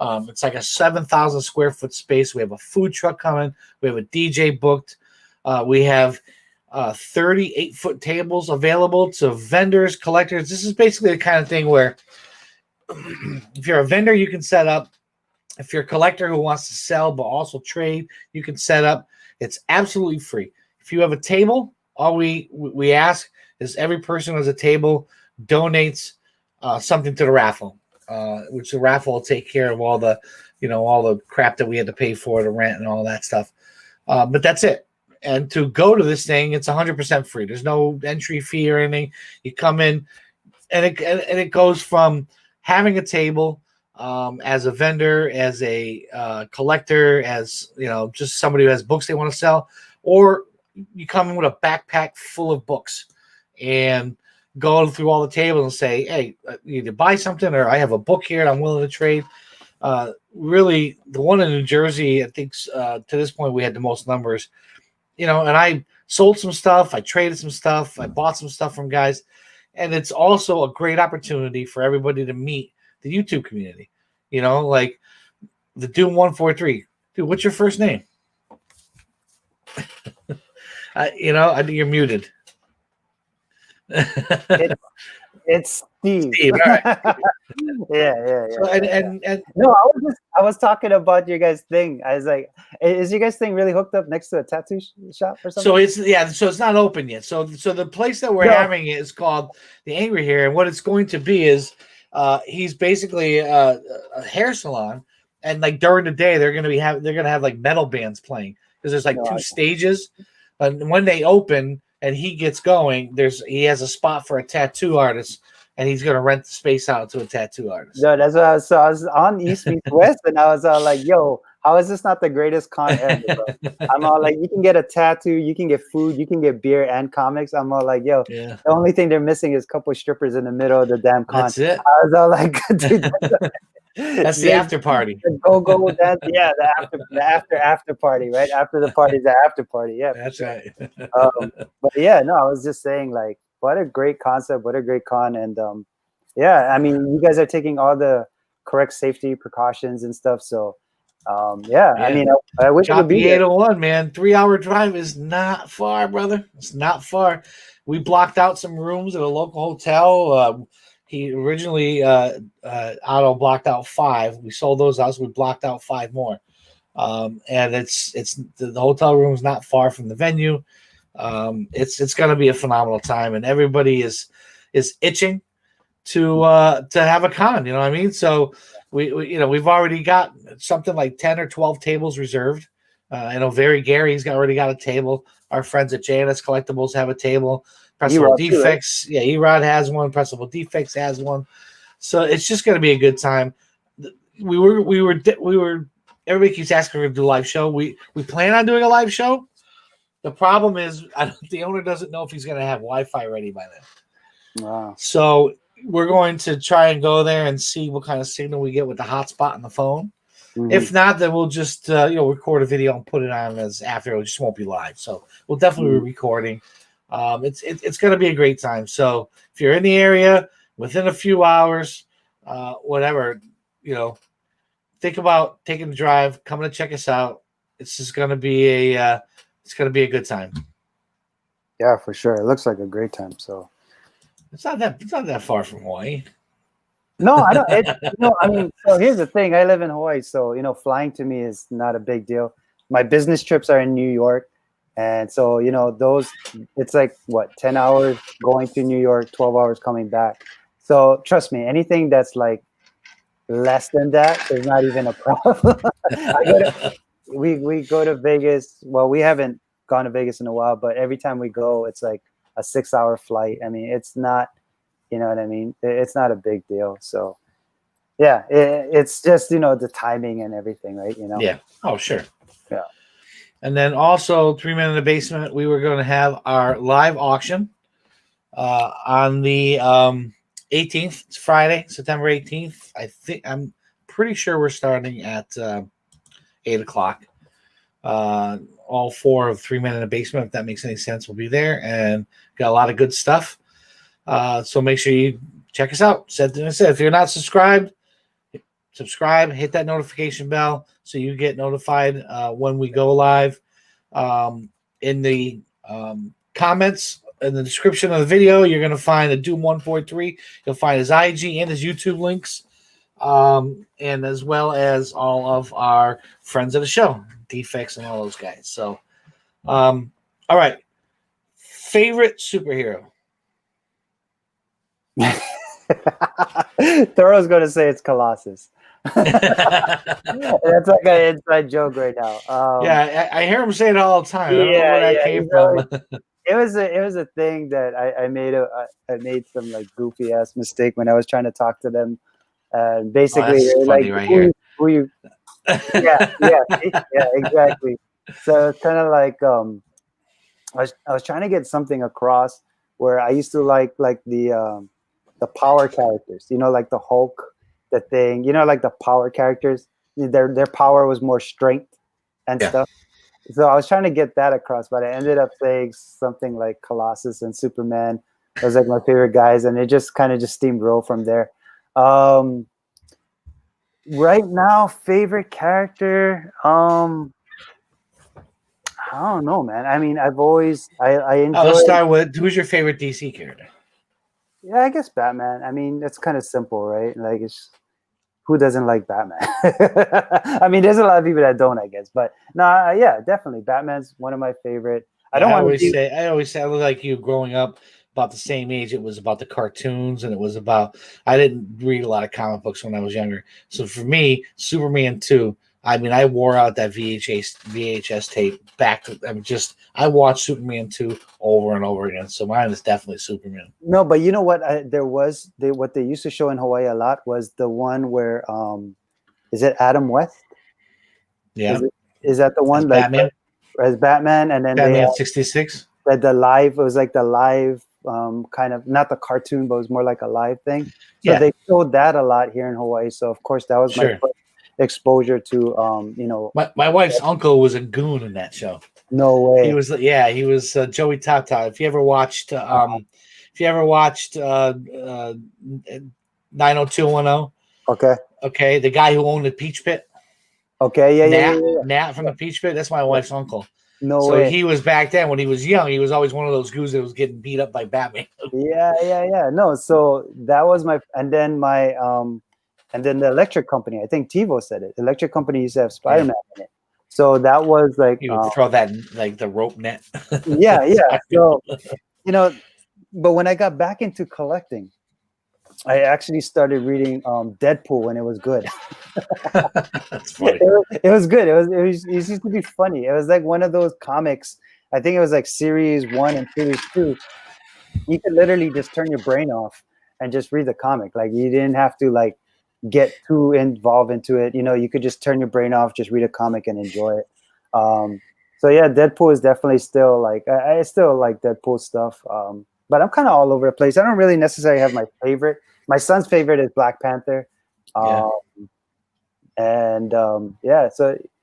it's like a 7,000 square foot space. We have a food truck coming. We have a DJ booked. We have 38-foot tables available to vendors, collectors. This is basically the kind of thing where if you're a vendor, you can set up. If you're a collector who wants to sell but also trade, you can set up. It's absolutely free. If you have a table, all we ask is every person who has a table donates something to the raffle, which the raffle will take care of all the crap that we had to pay for, the rent and all that stuff. But that's it. And to go to this thing, it's 100% free. There's no entry fee or anything. You come in, and it goes from having a table as a vendor, as a collector, as just somebody who has books they want to sell, or you come in with a backpack full of books and go through all the tables and say, hey, you need to buy something, or I have a book here and I'm willing to trade. Really, the one in New Jersey, I think to this point we had the most numbers. And I sold some stuff, I traded some stuff, I bought some stuff from guys, and it's also a great opportunity for everybody to meet the YouTube community. Like the THEDOOM143. Dude, what's your first name? I think you're muted. It's Steve. Steve, all right. Yeah. So, and no, I was talking about your guys' thing. I was like, is your guys' thing really hooked up next to a tattoo shop or something? So it's not open yet. So the place that we're having it is called the Angry Hare, and what it's going to be is he's basically a hair salon, and like during the day they're gonna have like metal bands playing because there's like 2 stages, and when they open and he gets going, he has a spot for a tattoo artist, and he's gonna rent the space out to a tattoo artist. No, that's what I was on East Meets West, and I was all like, yo, how is this not the greatest con ever, bro? I'm all like, you can get a tattoo, you can get food, you can get beer and comics. I'm all like, yo, The only thing they're missing is a couple of strippers in the middle of the damn con. That's it. I was all like, dude, that's the after party. Go with that. Yeah, the after party, right? After the party's the after party. Yeah, that's right. But yeah, no, I was just saying, like, what a great concept, what a great con, and I mean, you guys are taking all the correct safety precautions and stuff, so. I mean, I wish it would be 801, man. 3-hour drive is not far, brother. It's not far. We blocked out some rooms at a local hotel. He originally Otto blocked out 5. We sold those out, so we blocked out 5 more. And it's the hotel room is not far from the venue. It's going to be a phenomenal time, and everybody is itching to have a con. You know what I mean? So. We've already got something like 10 or 12 tables reserved. I know Gary's already got a table. Our friends at JNS Collectibles have a table. Pressable Defects, too, right? Erod has one. Pressable Defects has one. So it's just going to be a good time. We were. Everybody keeps asking if we're going to do a live show. We plan on doing a live show. The problem is the owner doesn't know if he's going to have Wi-Fi ready by then. Wow. So we're going to try and go there and see what kind of signal we get with the hotspot on the phone. Mm-hmm. If not, then we'll just record a video and put it on as after. It just won't be live. So we'll definitely be recording. It's going to be a great time. So if you're in the area within a few hours, whatever, think about taking the drive, coming to check us out. It's just going to be a good time. Yeah, for sure. It looks like a great time. So. It's not that far from Hawaii. No, I don't. I mean, so here's the thing. I live in Hawaii, so flying to me is not a big deal. My business trips are in New York, and so those. It's like 10 hours going to New York, 12 hours coming back. So trust me, anything that's like less than that is not even a problem. We go to Vegas. Well, we haven't gone to Vegas in a while, but every time we go, it's like a 6-hour flight. I mean, it's not, you know what I mean? It's not a big deal. So yeah, it's just, you know, the timing and everything, right? You know? Yeah. Oh, sure. Yeah. And then also 3 Men in the Basement, we were going to have our live auction on the 18th. It's Friday, September 18th. I'm pretty sure we're starting at 8 o'clock. All 4 of 3 Men in the Basement, if that makes any sense, will be there, and got a lot of good stuff. So make sure you check us out. If you're not subscribed, subscribe, hit that notification bell so you get notified when we go live. In the comments in the description of the video, you're going to find the Doom143. You'll find his IG and his YouTube links, and as well as all of our friends of the show, Defects and all those guys. So, all right. Favorite superhero? Thoro's going to say it's Colossus. That's like an inside joke right now. Yeah, I hear him say it all the time. I don't know where that came from. It was a thing that I made some like goofy ass mistake when I was trying to talk to them. And basically, like, right here. Who you? Yeah, exactly. So it's kind of like I was trying to get something across where I used to like the power characters, you know, like the Hulk, the Thing, you know, like the power characters. Their power was more strength and stuff. So I was trying to get that across, but I ended up saying something like Colossus and Superman. Those like my favorite guys, and it just kind of just steamrolled from there. Right now, favorite character. I don't know, man. I mean, I've always I enjoy. Let's start with who's your favorite DC character? Yeah, I guess Batman. I mean, it's kind of simple, right? Like, it's who doesn't like Batman? I mean, there's a lot of people that don't, I guess. But no, yeah, definitely, Batman's one of my favorite. I always say, I look like you growing up about the same age. It was about the cartoons, and it was about. I didn't read a lot of comic books when I was younger, so for me, Superman 2. I mean, I wore out that VHS tape I watched Superman 2 over and over again. So mine is definitely Superman. No, but you know what? What they used to show in Hawaii a lot was the one where, is it Adam West? Yeah. Is that the one? As like Batman? As Batman, and then Batman 66? It was like the live kind of, not the cartoon, but it was more like a live thing. So they showed that a lot here in Hawaii. So, of course, that was my first exposure to my wife's uncle was a goon in that show. No way. He was Joey Tata. If you ever watched 90210, okay, the guy who owned the Peach Pit, Nat from the Peach Pit, that's my wife's uncle. No way. So he was back then when he was young. He was always one of those goons that was getting beat up by Batman. No, so that was and then the electric company, I think TiVo said it. The electric company used to have Spider-Man in it. So that was like... You would throw that like the rope net. So, but when I got back into collecting, I actually started reading Deadpool when it was good. That's funny. It was good. It used to be funny. It was like one of those comics. I think it was like series 1 and series 2. You could literally just turn your brain off and just read the comic. Like, you didn't have to like get too involved into it. You could just turn your brain off, just read a comic and enjoy it. So yeah, Deadpool is definitely still like, I still like Deadpool stuff. But I'm kind of all over the place. I don't really necessarily have my favorite. My son's favorite is Black Panther. So and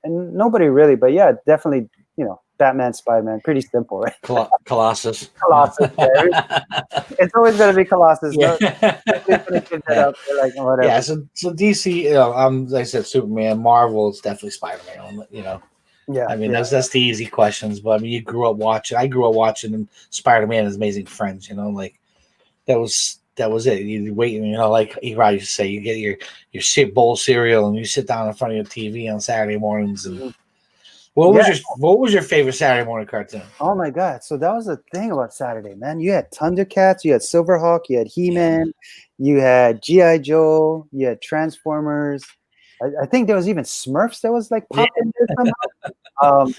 nobody really, but yeah, definitely, Batman, Spider-Man, pretty simple, right? Colossus. It's always going to be Colossus. Yeah. Whatever. Yeah, so DC, as I said, Superman. Marvel, it's definitely Spider-Man. Yeah, I mean that's the easy questions, but I mean I grew up watching Spider-Man and Amazing Friends. Like that was it. You wait, like you probably used to say, you get your bowl of cereal and you sit down in front of your TV on Saturday mornings and. What was your favorite Saturday morning cartoon? Oh my God! So that was the thing about Saturday, man. You had Thundercats, you had Silverhawk, you had He-Man, you had G.I. Joe, you had Transformers. I think there was even Smurfs that was like popping there somehow. Either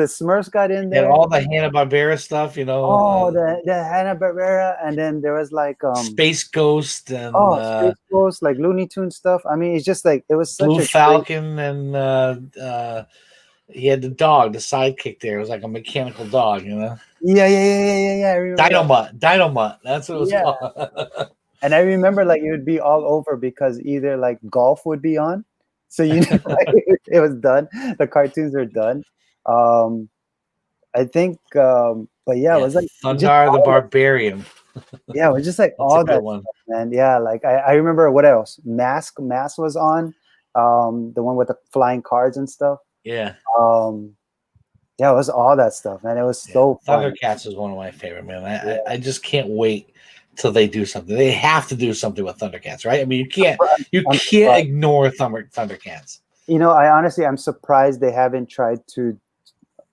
Smurfs got in And there. all the Hanna-Barbera stuff, Oh, the Hanna-Barbera, and then there was like Space Ghost and Space Ghost, like Looney Tune stuff. I mean, it's just like it was such Blue a Falcon, and he had the dog, the sidekick there. It was like a mechanical dog, yeah. I remember Dynamite. That's what it was Yeah. called. And I remember like it would be all over because either like golf would be on, so you know like, it was done. The cartoons are done. I think, but yeah, it was like just Thundar the Barbarian. yeah, it was just like That's all a good that one. stuff, man. Yeah, like I remember what else? Mask was on, the one with the flying cards and stuff. Yeah. Yeah, it was all that stuff, man. It was so fun. Thundercats is one of my favorite, man. I just can't wait till they do something. They have to do something with Thundercats, right? I mean, you can't ignore Thundercats. You know, I'm surprised they haven't tried to.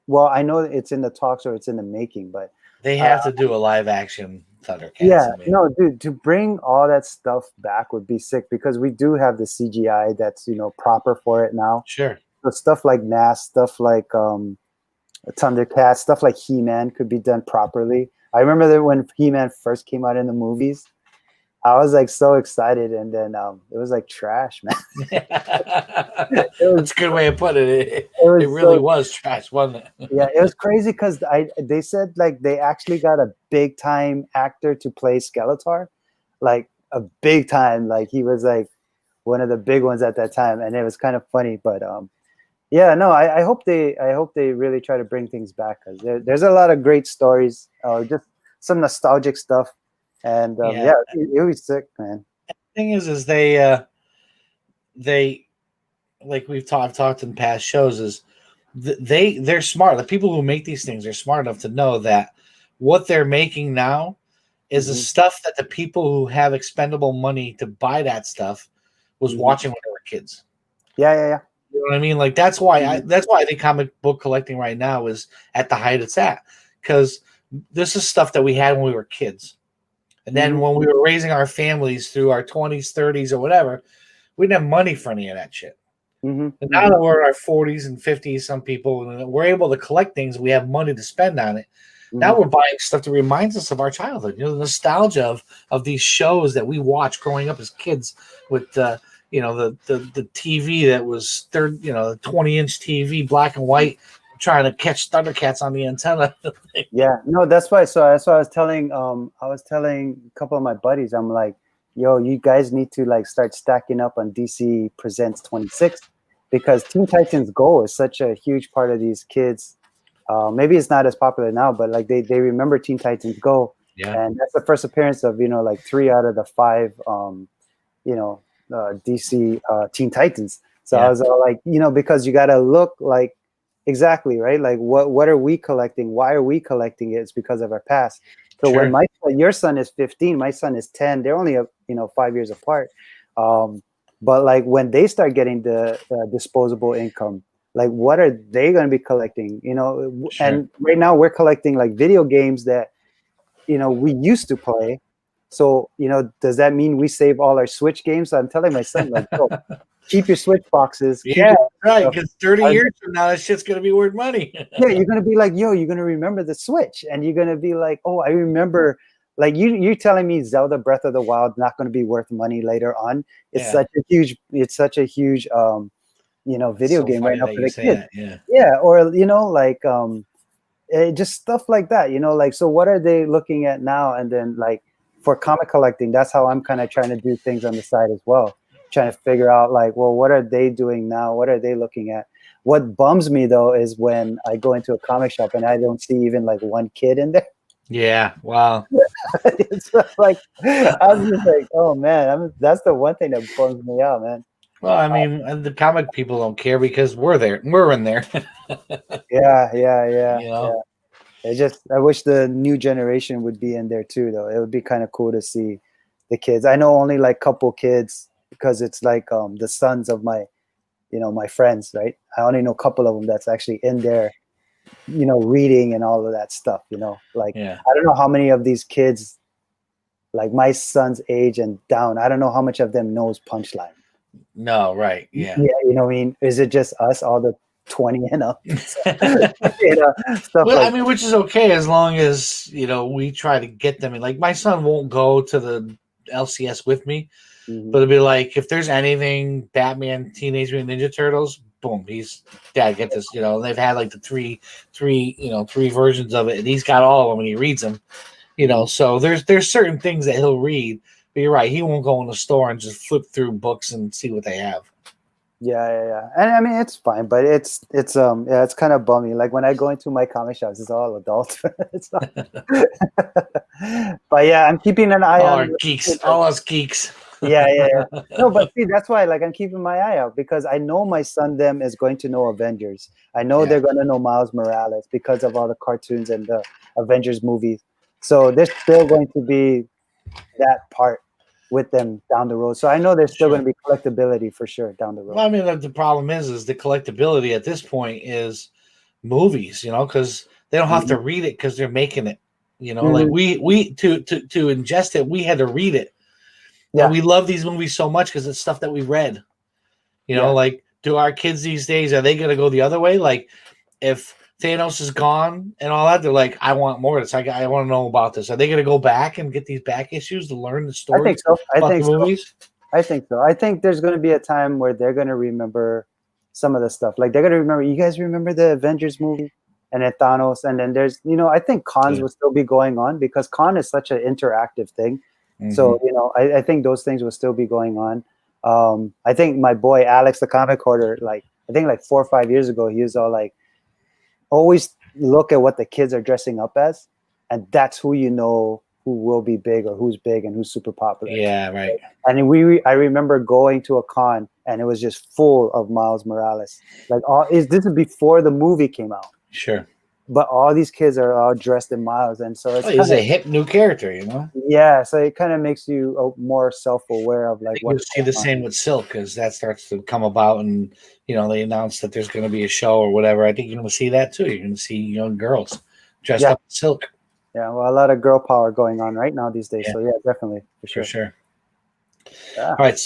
Well, I know it's in the talks or it's in the making, but they have to do a live action Thundercats. Yeah, no, dude, to bring all that stuff back would be sick because we do have the CGI that's proper for it now. Sure. So stuff like Mask, stuff like Thundercats, stuff like He-Man could be done properly. I remember that when He-Man first came out in the movies, I was like so excited, and then it was like trash, man. That's a good way of putting it. It really was trash, wasn't it? Yeah, it was crazy because they said like they actually got a big time actor to play Skeletor, like a big time, like he was like one of the big ones at that time, and it was kind of funny. But yeah, no, I hope they really try to bring things back because there's a lot of great stories, just some nostalgic stuff. And yeah, it was sick, man. The thing is they like we've talked in past shows is they're smart. The people who make these things are smart enough to know that what they're making now is the stuff that the people who have expendable money to buy that stuff was watching when they were kids. Yeah. You know what I mean? Like that's why I think comic book collecting right now is at the height it's at, because this is stuff that we had when we were kids. And then when we were raising our families through our 20s, 30s, or whatever, we didn't have money for any of that shit. And now that we're in our 40s and 50s, some people, we're able to collect things. We have money to spend on it. Now we're buying stuff that reminds us of our childhood. The nostalgia of these shows that we watched growing up as kids with, the TV that was the 20-inch TV, black and white, trying to catch Thundercats on the antenna. Yeah, no, that's why. So that's why I was telling a couple of my buddies, I'm like, yo, you guys need to like start stacking up on DC Presents 26 because Teen Titans Go is such a huge part of these kids. Maybe it's not as popular now, but like they remember Teen Titans Go. Yeah. And that's the first appearance of, like 3 out of the 5 DC Teen Titans. So I was all like, because you gotta look like exactly, right? Like what are we collecting? Why are we collecting it? It's because of our past. So when your son is 15, my son is 10, they're only 5 years apart. But like when they start getting the disposable income, like what are they going to be collecting? And right now we're collecting like video games that we used to play. So does that mean we save all our Switch games? So I'm telling my son like, oh, keep your Switch boxes. Right. Because 30 years from now, that shit's going to be worth money. Yeah, you're going to be like, yo, you're going to remember the Switch. And you're going to be like, oh, I remember. Like you're telling me Zelda Breath of the Wild not going to be worth money later on. It's such a huge video game right now for the kids. Yeah. Or, just stuff like that, like, so what are they looking at now? And then like for comic collecting, that's how I'm kind of trying to do things on the side as well. Trying to figure out like, well, what are they doing now? What are they looking at? What bums me though is when I go into a comic shop and I don't see even like one kid in there. Yeah, wow. It's just like I'm just like, oh man, that's the one thing that bums me out, man. Well, I mean, the comic people don't care because we're there. We're in there. Yeah. It's just I wish the new generation would be in there too, though. It would be kind of cool to see the kids. I know only like couple kids because it's like the sons of my, my friends, right? I only know a couple of them that's actually in there, reading and all of that stuff. Like I don't know how many of these kids, like my son's age and down, I don't know how much of them knows Punchline. No, right. Yeah. Yeah, you know what I mean? Is it just us, all the 20 and up. So, stuff Well, like I mean, which is okay as long as we try to get them in. Like my son won't go to the LCS with me, but it'll be like if there's anything Batman, Teenage Mutant Ninja Turtles, boom, he's dad get this. They've had like the three versions of it, and he's got all of them, and he reads them. So there's certain things that he'll read, but you're right, he won't go in the store and just flip through books and see what they have. Yeah. And I mean, it's fine, but it's kind of bummy. Like when I go into my comic shops, it's all adults. But yeah, I'm keeping an eye on geeks, all us geeks. Yeah. No, but see, that's why like I'm keeping my eye out because I know my son them is going to know Avengers. I know they're going to know Miles Morales because of all the cartoons and the Avengers movies. So there's still going to be that part with them down the road. So I know there's still going to be collectability for sure down the road. Well, I mean, the problem is the collectability at this point is movies, because they don't have to read it because they're making it. Like we to ingest it, we had to read it. Yeah, and we love these movies so much because it's stuff that we read. Like do our kids these days, are they going to go the other way? Like if Thanos is gone and all that, they're like, I want more. It's like I want to know about this. Are they going to go back and get these back issues to learn the story? I think so. Movies? I think so. I think there's going to be a time where they're going to remember some of the stuff. Like they're going to remember. You guys remember the Avengers movie and then Thanos, and then there's I think cons will still be going on because con is such an interactive thing. So I think those things will still be going on. I think my boy Alex, the comic hoarder, like 4 or 5 years ago, he was all like, always look at what the kids are dressing up as, and that's who who will be big or who's big and who's super popular. Yeah, right. And I remember going to a con and it was just full of Miles Morales. Like this is before the movie came out. Sure. But all these kids are all dressed in Miles, and so he's a hip new character, Yeah, so it kind of makes you more self-aware of like what you see the same with Silk as that starts to come about, and they announce that there's going to be a show or whatever. I think you're going to see that too. You're going to see young girls dressed up in Silk. Yeah, well, a lot of girl power going on right now these days. Yeah. So yeah, definitely for sure. Yeah. All right,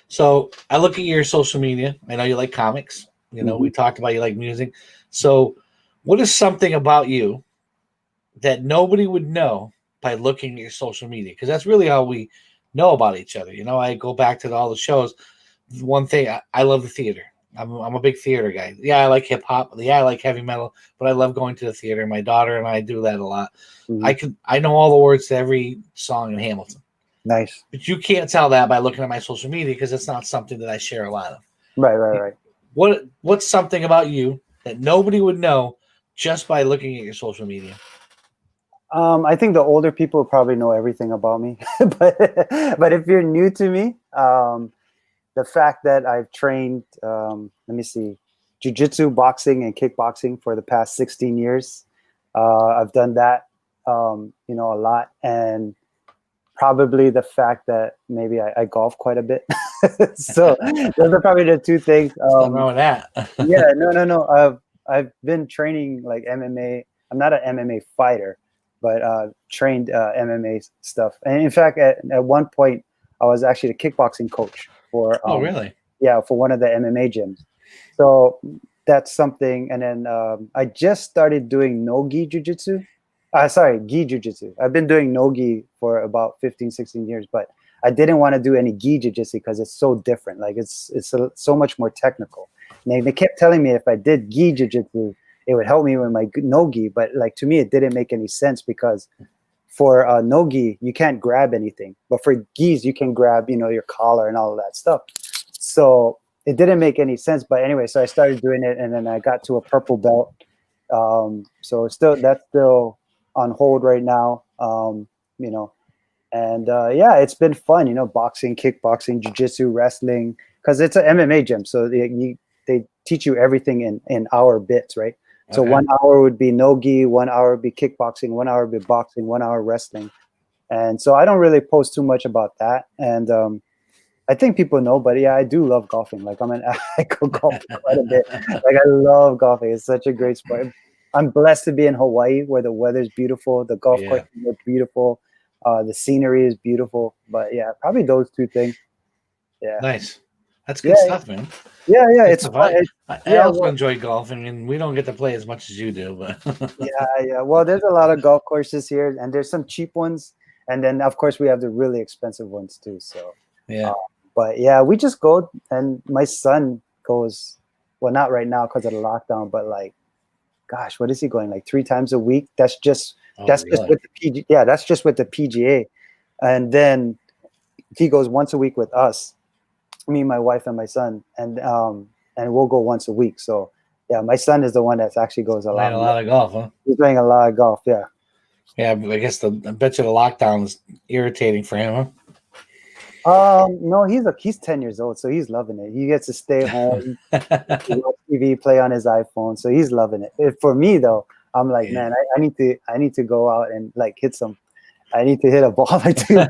so I look at your social media. I know you like comics. We talked about you like music. So what is something about you that nobody would know by looking at your social media? Because that's really how we know about each other. I go back to all the shows. One thing, I love the theater. I'm a big theater guy. Yeah, I like hip hop. Yeah, I like heavy metal, but I love going to the theater. My daughter and I do that a lot. I know all the words to every song in Hamilton. Nice. But you can't tell that by looking at my social media because it's not something that I share a lot of. Right. What's something about you that nobody would know just by looking at your social media? I think the older people probably know everything about me, but if you're new to me, the fact that I've trained, jiu-jitsu, boxing, and kickboxing for the past 16 years. I've done that, a lot, and probably the fact that maybe I golf quite a bit. So those are probably the two things. Nothing wrong with that. Yeah, no. I've been training like MMA. I'm not an MMA fighter, but trained MMA stuff. And in fact, at one point, I was actually the kickboxing coach for. Oh, really? Yeah, for one of the MMA gyms. So that's something. And then I just started doing no-gi jiu-jitsu. Gi jiu-jitsu. I've been doing no-gi for about 15, 16 years, but I didn't want to do any gi jiu-jitsu because it's so different. Like it's so much more technical. And they kept telling me if I did gi jiu-jitsu, it would help me with my no-gi. But like to me, it didn't make any sense because for no-gi, you can't grab anything. But for gis, you can grab, your collar and all of that stuff. So it didn't make any sense. But anyway, so I started doing it, and then I got to a purple belt. So that's still on hold right now. And it's been fun, boxing, kickboxing, jiu-jitsu, wrestling, because it's an MMA gym. So they teach you everything in hour bits, right? So 1 hour would be no-gi, 1 hour would be kickboxing, 1 hour would be boxing, 1 hour wrestling. And so I don't really post too much about that. And I think people know, but yeah, I do love golfing. Like I go golfing quite a bit. Like I love golfing. It's such a great sport. I'm blessed to be in Hawaii where the weather's beautiful. The golf courses are beautiful. The scenery is beautiful. But yeah, probably those two things. Yeah. Nice. That's good stuff, man. Yeah, Good it's stuff. fun. I also enjoy golfing, and we don't get to play as much as you do, but yeah. Well, there's a lot of golf courses here, and there's some cheap ones, and then of course we have the really expensive ones too. So yeah. But yeah, we just go, and my son goes. Well, not right now because of the lockdown, but like, gosh, what is he going like 3 times a week? That's just just with the PG. Yeah, that's just with the PGA, and then he goes once a week with us, me, my wife, and my son, and we'll go once a week. So yeah, my son is the one that actually goes a lot. Playing a lot of golf, huh? He's playing a lot of golf. Yeah. Yeah, but I guess I bet you the lockdown is irritating for him, huh? No, he's 10 years old, so he's loving it. He gets to stay home, watch TV, play on his iPhone, so he's loving it. For me though, I'm like, man, I need to go out and like hit some. I need to hit a ball or two.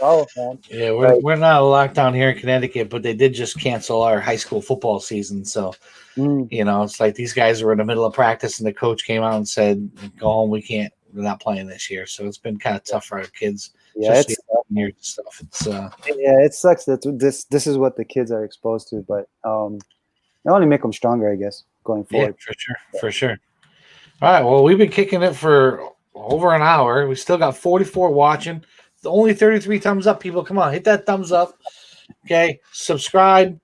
Oh, man. Yeah, we're not a lockdown here in Connecticut, but they did just cancel our high school football season. So, you know, it's like these guys were in the middle of practice, and the coach came out and said, "Go home. We're not playing this year." So it's been kind of tough for our kids. Yeah, it's weird stuff. It's yeah, it sucks that this is what the kids are exposed to, but it only make them stronger, I guess, going forward. Yeah, for sure. All right, well, we've been kicking it for over an hour. We still got 44 watching. Only 33 thumbs up, people. Come on, hit that thumbs up. Okay, subscribe,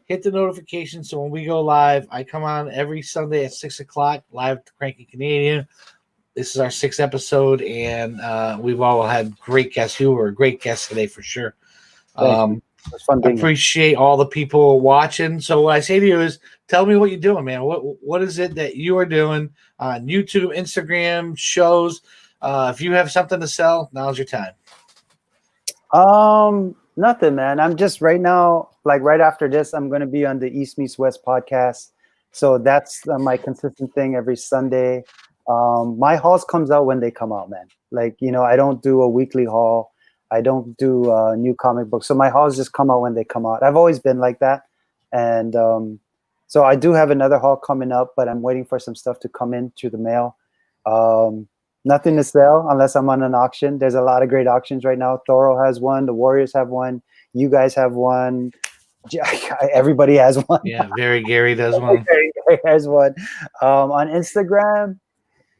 hit the notification so when we go live, I come on every Sunday at 6 o'clock live at the Kranky Canadian. This is our 6th episode, and we've all had great guests. You were a great guest today for sure. I appreciate all the people watching. So what I say to you is, tell me what you're doing, man. What is it that you are doing on YouTube, Instagram, shows? If you have something to sell, now's your time. Nothing, man. I'm just right now, like right after this, I'm going to be on the East Meets West podcast. So that's my consistent thing every Sunday. My hauls comes out when they come out, man. Like, you know, I don't do a weekly haul. I don't do new comic books. So my hauls just come out when they come out. I've always been like that. And so I do have another haul coming up, but I'm waiting for some stuff to come in through the mail. Nothing to sell unless I'm on an auction. There's a lot of great auctions right now. Toro has one. The Warriors have one. You guys have one. Everybody has one. Yeah, Very Gary does one. Gary has one. On Instagram,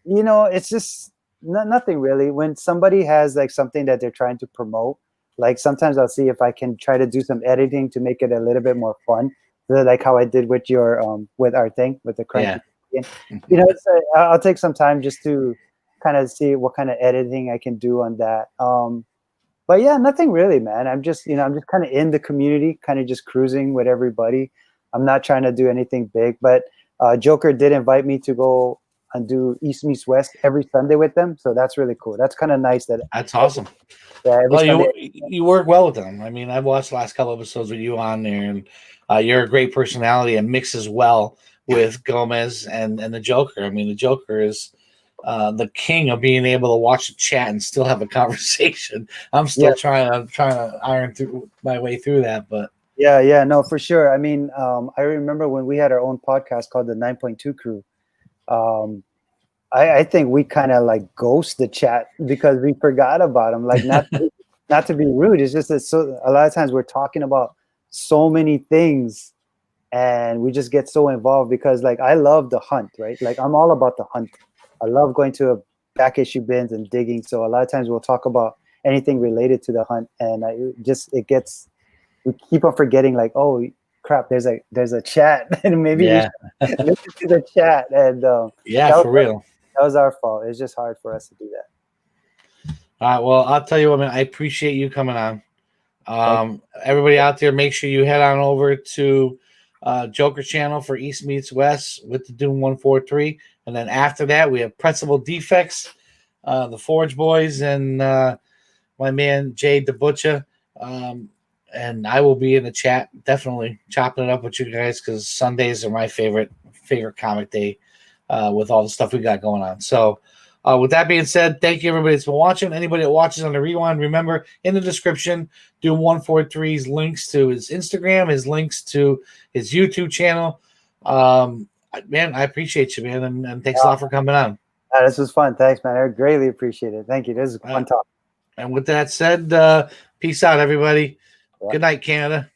you know, it's just nothing really. When somebody has like something that they're trying to promote, like sometimes I'll see if I can try to do some editing to make it a little bit more fun. So like how I did with your with our thing with the Kranky. Yeah. You know, I'll take some time just to kind of see what kind of editing I can do on that. But yeah, nothing really, man. I'm just kind of in the community, kind of just cruising with everybody. I'm not trying to do anything big, but Joker did invite me to go and do East Meets West every Sunday with them. So that's really cool. That's kind of nice. That's awesome. Yeah, you work well with them. I mean, I've watched the last couple episodes with you on there, and you're a great personality and mixes well with Gomez and the Joker. I mean, the Joker is the king of being able to watch a chat and still have a conversation. I'm still trying to iron through my way through that, but yeah, no, for sure. I mean, I remember when we had our own podcast called the 9.2 Crew. I think we kind of like ghost the chat because we forgot about them. Like not to be rude, it's just that a lot of times we're talking about so many things, and we just get so involved because like I love the hunt, right? Like I'm all about the hunt. I love going to back issue bins and digging. So a lot of times we'll talk about anything related to the hunt, and we keep on forgetting like, oh crap, there's a chat, and maybe we should listen to the chat. And for real, that was our fault. It's just hard for us to do that. All right, well, I'll tell you what, man, I appreciate you coming on. Everybody out there, make sure you head on over to Joker channel for East Meets West with the Doom 143, and then after that we have Principal Defects, the Forge Boys, and my man Jay the Butcher. And I will be in the chat, definitely chopping it up with you guys because Sundays are my favorite comic day with all the stuff we got going on. So with that being said, thank you everybody that's been watching. Anybody that watches on the rewind, remember in the description, Doom143's links to his Instagram, his links to his YouTube channel. Man, I appreciate you, man, and thanks a lot for coming on. This was fun. Thanks, man. I greatly appreciate it. Thank you. This is fun talk. And with that said, peace out, everybody. Good night, Canada.